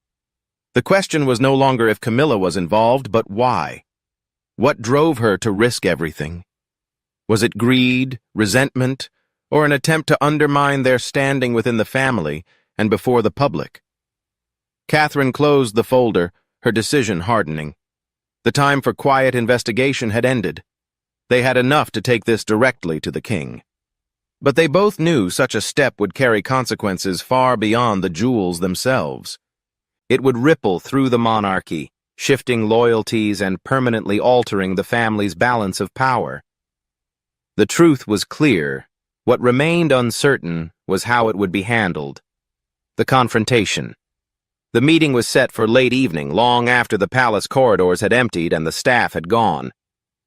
The question was no longer if Camilla was involved, but why. What drove her to risk everything? Was it greed, resentment, or an attempt to undermine their standing within the family and before the public? Catherine closed the folder, her decision hardening. The time for quiet investigation had ended. They had enough to take this directly to the king. But they both knew such a step would carry consequences far beyond the jewels themselves. It would ripple through the monarchy, shifting loyalties and permanently altering the family's balance of power. The truth was clear. What remained uncertain was how it would be handled. The confrontation. The meeting was set for late evening, long after the palace corridors had emptied and the staff had gone.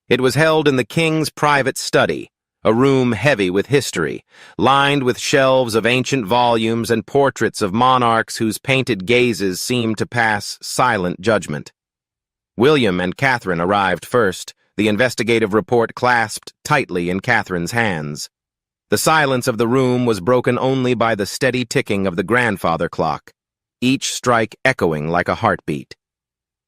It was held in the king's private study, a room heavy with history, lined with shelves of ancient volumes and portraits of monarchs whose painted gazes seemed to pass silent judgment. William and Catherine arrived first, the investigative report clasped tightly in Catherine's hands. The silence of the room was broken only by the steady ticking of the grandfather clock, each strike echoing like a heartbeat.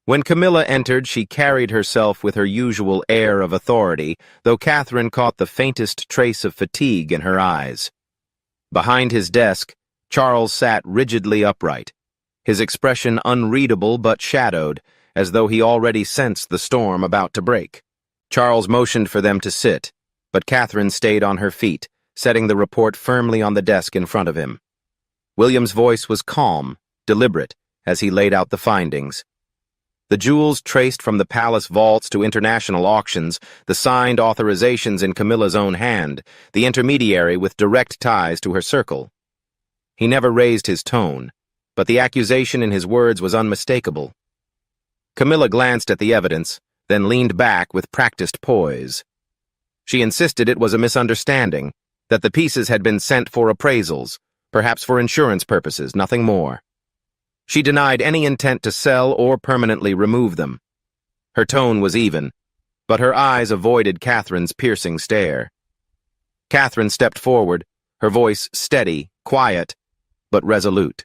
When Camilla entered, she carried herself with her usual air of authority, though Catherine caught the faintest trace of fatigue in her eyes. Behind his desk, Charles sat rigidly upright. his expression unreadable but shadowed, as though he already sensed the storm about to break. Charles motioned for them to sit, but Catherine stayed on her feet, setting the report firmly on the desk in front of him. William's voice was calm, deliberate, as he laid out the findings. The jewels traced from the palace vaults to international auctions, the signed authorizations in Camilla's own hand, the intermediary with direct ties to her circle. He never raised his tone, but the accusation in his words was unmistakable. Camilla glanced at the evidence, then leaned back with practiced poise. She insisted it was a misunderstanding, that the pieces had been sent for appraisals, perhaps for insurance purposes, nothing more. She denied any intent to sell or permanently remove them. Her tone was even, but her eyes avoided Catherine's piercing stare. Catherine stepped forward, her voice steady, quiet, but resolute.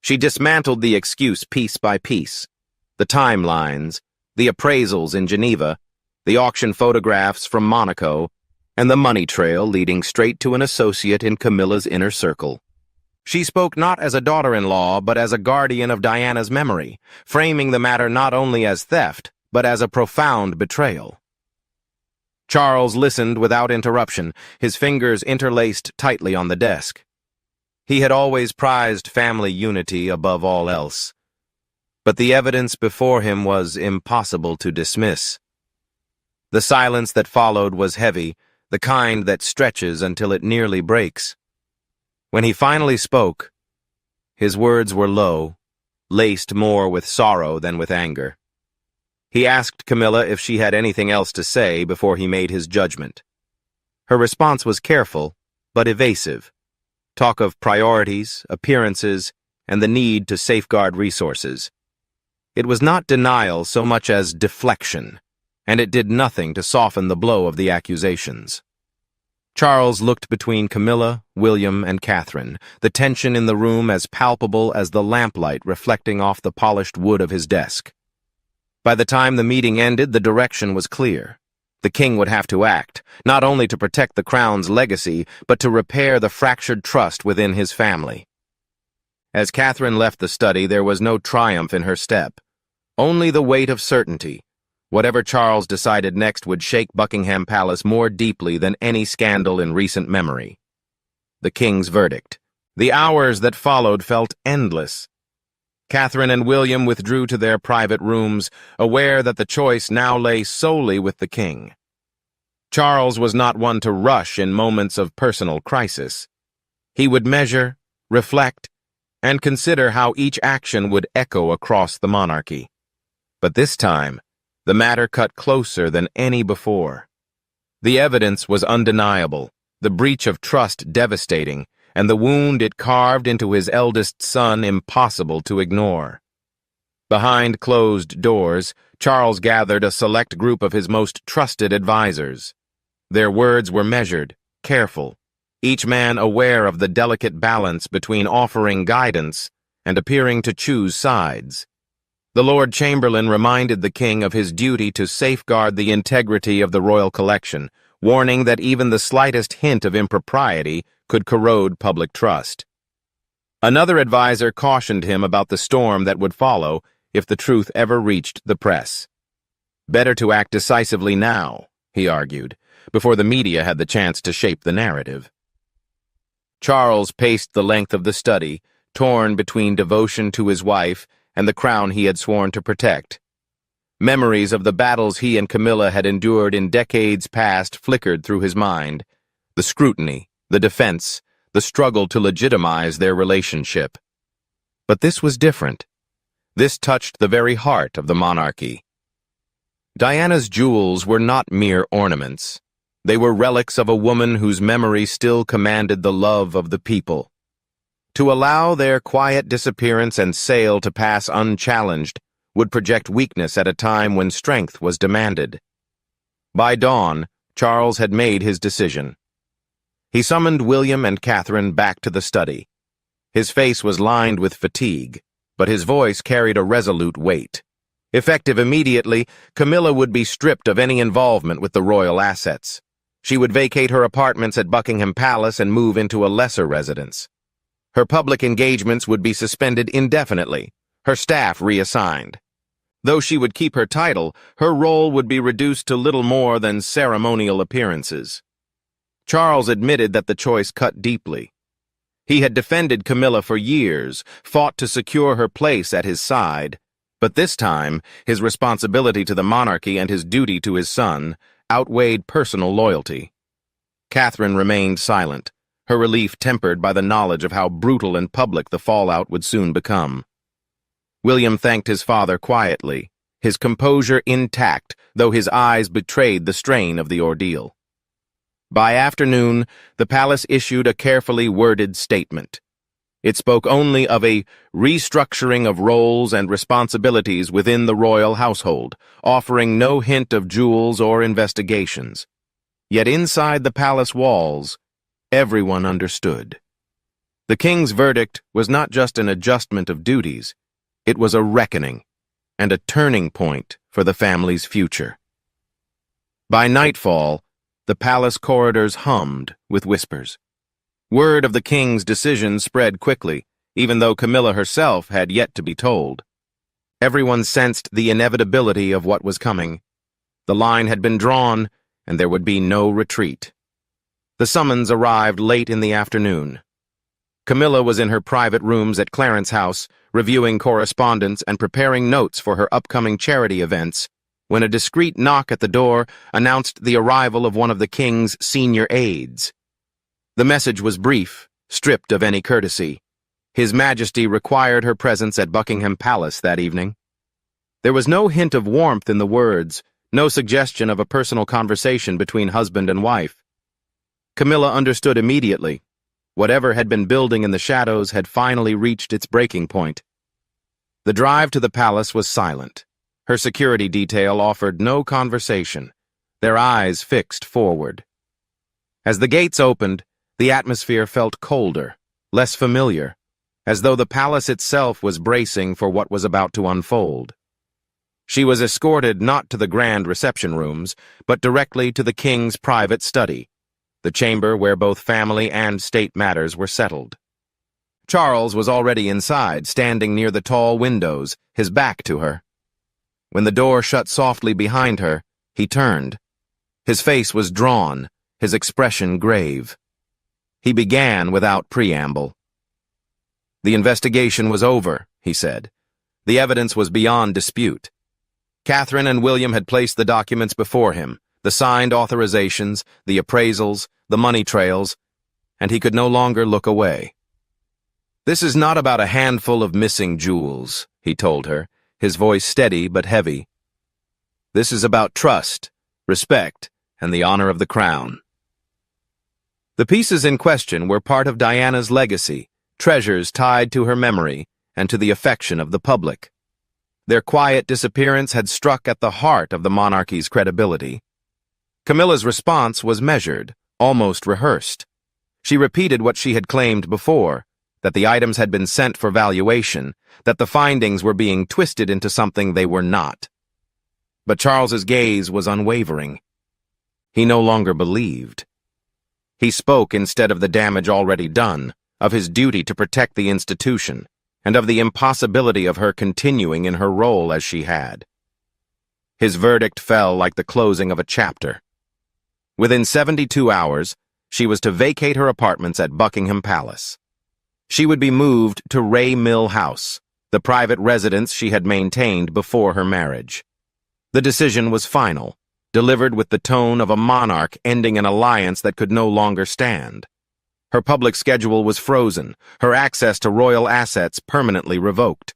She dismantled the excuse piece by piece. The timelines, the appraisals in Geneva, the auction photographs from Monaco, and the money trail leading straight to an associate in Camilla's inner circle. She spoke not as a daughter-in-law, but as a guardian of Diana's memory, framing the matter not only as theft, but as a profound betrayal. Charles listened without interruption, his fingers interlaced tightly on the desk. He had always prized family unity above all else. But the evidence before him was impossible to dismiss. The silence that followed was heavy, the kind that stretches until it nearly breaks. When he finally spoke, his words were low, laced more with sorrow than with anger. He asked Camilla if she had anything else to say before he made his judgment. Her response was careful, but evasive. Talk of priorities, appearances, and the need to safeguard resources. It was not denial so much as deflection, and it did nothing to soften the blow of the accusations. Charles looked between Camilla, William, and Catherine, the tension in the room as palpable as the lamplight reflecting off the polished wood of his desk. By the time the meeting ended, the direction was clear. The king would have to act, not only to protect the crown's legacy, but to repair the fractured trust within his family. As Catherine left the study, there was no triumph in her step. Only the weight of certainty. Whatever Charles decided next would shake Buckingham Palace more deeply than any scandal in recent memory. The king's verdict. The hours that followed felt endless. Catherine and William withdrew to their private rooms, aware that the choice now lay solely with the king. Charles was not one to rush in moments of personal crisis. He would measure, reflect, and consider how each action would echo across the monarchy. But this time, the matter cut closer than any before. The evidence was undeniable, the breach of trust devastating, and the wound it carved into his eldest son impossible to ignore. Behind closed doors, Charles gathered a select group of his most trusted advisers. Their words were measured, careful, each man aware of the delicate balance between offering guidance and appearing to choose sides. The Lord Chamberlain reminded the king of his duty to safeguard the integrity of the royal collection, warning that even the slightest hint of impropriety could corrode public trust. Another advisor cautioned him about the storm that would follow if the truth ever reached the press. Better to act decisively now, he argued, before the media had the chance to shape the narrative. Charles paced the length of the study, torn between devotion to his wife and the crown he had sworn to protect. Memories of the battles he and Camilla had endured in decades past flickered through his mind. The scrutiny, the defense, the struggle to legitimize their relationship. But this was different. This touched the very heart of the monarchy. Diana's jewels were not mere ornaments. They were relics of a woman whose memory still commanded the love of the people. To allow their quiet disappearance and sale to pass unchallenged would project weakness at a time when strength was demanded. By dawn, Charles had made his decision. He summoned William and Catherine back to the study. His face was lined with fatigue, but his voice carried a resolute weight. Effective immediately, Camilla would be stripped of any involvement with the royal assets. She would vacate her apartments at Buckingham Palace and move into a lesser residence. Her public engagements would be suspended indefinitely, her staff reassigned. Though she would keep her title, her role would be reduced to little more than ceremonial appearances. Charles admitted that the choice cut deeply. He had defended Camilla for years, fought to secure her place at his side, but this time his responsibility to the monarchy and his duty to his son outweighed personal loyalty. Catherine remained silent, her relief tempered by the knowledge of how brutal and public the fallout would soon become. William thanked his father quietly, his composure intact, though his eyes betrayed the strain of the ordeal. By afternoon, the palace issued a carefully worded statement. It spoke only of a restructuring of roles and responsibilities within the royal household, offering no hint of jewels or investigations. Yet inside the palace walls, everyone understood. The king's verdict was not just an adjustment of duties, it was a reckoning and a turning point for the family's future. By nightfall, the palace corridors hummed with whispers. Word of the king's decision spread quickly, even though Camilla herself had yet to be told. Everyone sensed the inevitability of what was coming. The line had been drawn, and there would be no retreat. The summons arrived late in the afternoon. Camilla was in her private rooms at Clarence House, reviewing correspondence and preparing notes for her upcoming charity events, when a discreet knock at the door announced the arrival of one of the king's senior aides. The message was brief, stripped of any courtesy. His Majesty required her presence at Buckingham Palace that evening. There was no hint of warmth in the words, no suggestion of a personal conversation between husband and wife. Camilla understood immediately. Whatever had been building in the shadows had finally reached its breaking point. The drive to the palace was silent. Her security detail offered no conversation, their eyes fixed forward. As the gates opened, the atmosphere felt colder, less familiar, as though the palace itself was bracing for what was about to unfold. She was escorted not to the grand reception rooms, but directly to the king's private study, the chamber where both family and state matters were settled. Charles was already inside, standing near the tall windows, his back to her. When the door shut softly behind her, he turned. His face was drawn, his expression grave. He began without preamble. The investigation was over, he said. The evidence was beyond dispute. Catherine and William had placed the documents before him, the signed authorizations, the appraisals, the money trails, and he could no longer look away. "This is not about a handful of missing jewels," he told her, his voice steady but heavy. "This is about trust, respect, and the honor of the crown." The pieces in question were part of Diana's legacy, treasures tied to her memory and to the affection of the public. Their quiet disappearance had struck at the heart of the monarchy's credibility. Camilla's response was measured, almost rehearsed. She repeated what she had claimed before, that the items had been sent for valuation, that the findings were being twisted into something they were not. But Charles's gaze was unwavering. He no longer believed. He spoke instead of the damage already done, of his duty to protect the institution, and of the impossibility of her continuing in her role as she had. His verdict fell like the closing of a chapter. Within 72 hours, she was to vacate her apartments at Buckingham Palace. She would be moved to Ray Mill House, the private residence she had maintained before her marriage. The decision was final, delivered with the tone of a monarch ending an alliance that could no longer stand. Her public schedule was frozen, her access to royal assets permanently revoked.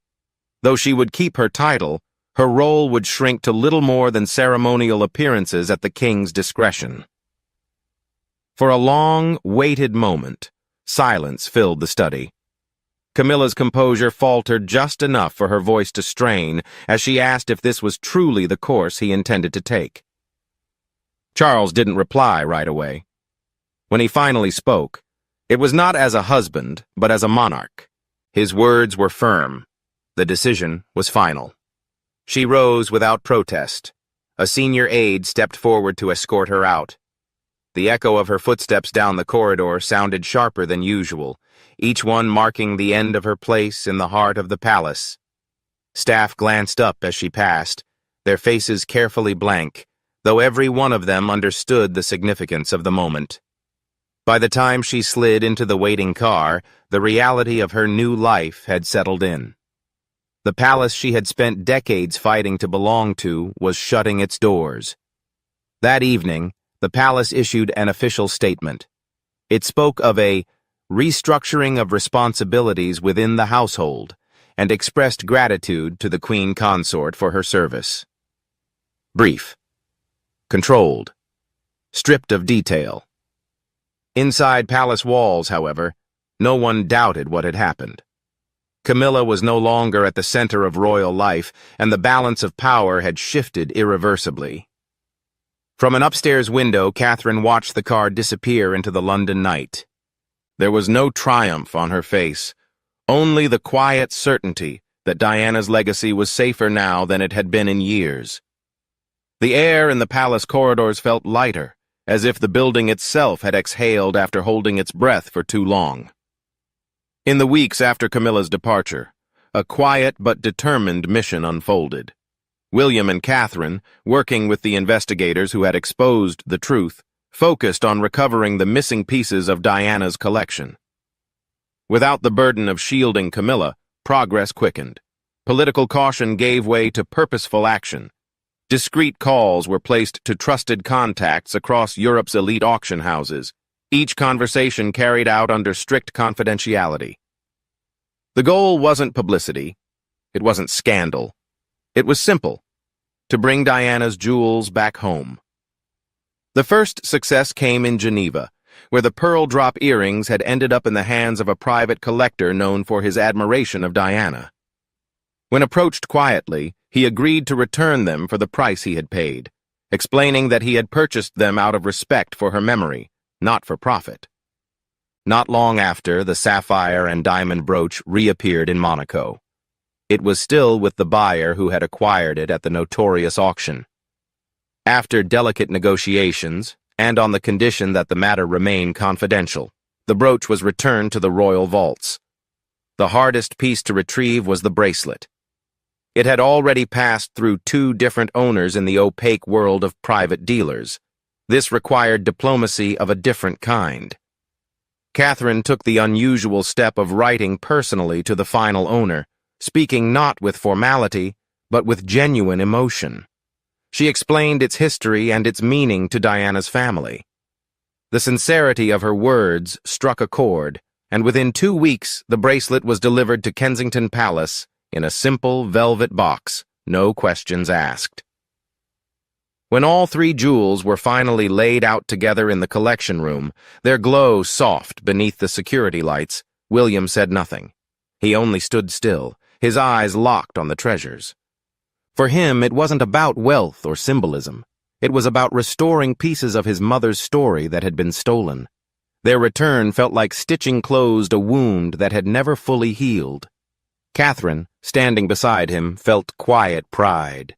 Though she would keep her title, her role would shrink to little more than ceremonial appearances at the king's discretion. For a long, weighted moment, silence filled the study. Camilla's composure faltered just enough for her voice to strain as she asked if this was truly the course he intended to take. Charles didn't reply right away. When he finally spoke, it was not as a husband, but as a monarch. His words were firm. The decision was final. She rose without protest. A senior aide stepped forward to escort her out. The echo of her footsteps down the corridor sounded sharper than usual, each one marking the end of her place in the heart of the palace. Staff glanced up as she passed, their faces carefully blank, though every one of them understood the significance of the moment. By the time she slid into the waiting car, the reality of her new life had settled in. The palace she had spent decades fighting to belong to was shutting its doors. That evening, the palace issued an official statement. It spoke of a restructuring of responsibilities within the household and expressed gratitude to the Queen Consort for her service. Brief. Controlled. Stripped of detail. Inside palace walls, however, no one doubted what had happened. Camilla was no longer at the center of royal life, and the balance of power had shifted irreversibly. From an upstairs window, Catherine watched the car disappear into the London night. There was no triumph on her face, only the quiet certainty that Diana's legacy was safer now than it had been in years. The air in the palace corridors felt lighter, as if the building itself had exhaled after holding its breath for too long. In the weeks after Camilla's departure, a quiet but determined mission unfolded. William and Catherine, working with the investigators who had exposed the truth, focused on recovering the missing pieces of Diana's collection. Without the burden of shielding Camilla, progress quickened. Political caution gave way to purposeful action. Discreet calls were placed to trusted contacts across Europe's elite auction houses, each conversation carried out under strict confidentiality. The goal wasn't publicity. It wasn't scandal. It was simple: to bring Diana's jewels back home. The first success came in Geneva, where the pearl drop earrings had ended up in the hands of a private collector known for his admiration of Diana. When approached quietly, he agreed to return them for the price he had paid, explaining that he had purchased them out of respect for her memory, not for profit. Not long after, the sapphire and diamond brooch reappeared in Monaco. It was still with the buyer who had acquired it at the notorious auction. After delicate negotiations, and on the condition that the matter remain confidential, the brooch was returned to the royal vaults. The hardest piece to retrieve was the bracelet. It had already passed through 2 different owners in the opaque world of private dealers. This required diplomacy of a different kind. Catherine took the unusual step of writing personally to the final owner, speaking not with formality, but with genuine emotion. She explained its history and its meaning to Diana's family. The sincerity of her words struck a chord, and within 2 weeks the bracelet was delivered to Kensington Palace in a simple velvet box, no questions asked. When all 3 jewels were finally laid out together in the collection room, their glow soft beneath the security lights, William said nothing. He only stood still, his eyes locked on the treasures. For him, it wasn't about wealth or symbolism. It was about restoring pieces of his mother's story that had been stolen. Their return felt like stitching closed a wound that had never fully healed. Catherine, standing beside him, felt quiet pride.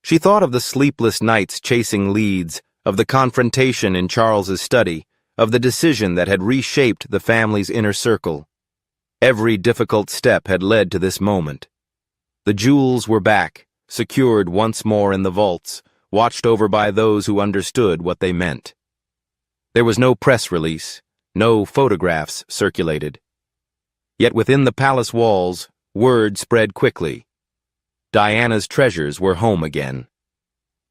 She thought of the sleepless nights chasing leads, of the confrontation in Charles's study, of the decision that had reshaped the family's inner circle. Every difficult step had led to this moment. The jewels were back, secured once more in the vaults, watched over by those who understood what they meant. There was no press release, no photographs circulated. Yet within the palace walls, word spread quickly. Diana's treasures were home again.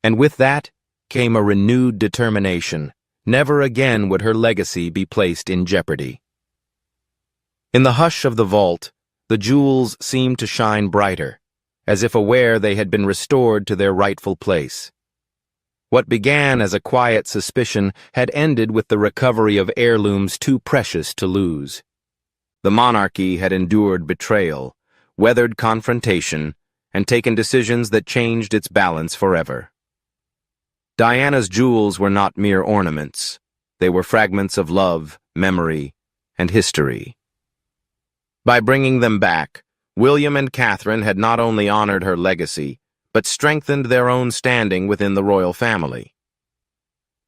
And with that came a renewed determination. Never again would her legacy be placed in jeopardy. In the hush of the vault, the jewels seemed to shine brighter, as if aware they had been restored to their rightful place. What began as a quiet suspicion had ended with the recovery of heirlooms too precious to lose. The monarchy had endured betrayal, weathered confrontation, and taken decisions that changed its balance forever. Diana's jewels were not mere ornaments. They were fragments of love, memory, and history. By bringing them back, William and Catherine had not only honored her legacy, but strengthened their own standing within the royal family.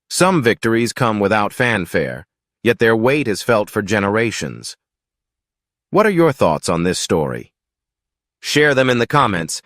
Some victories come without fanfare, yet their weight is felt for generations, What are your thoughts on this story? Share them in the comments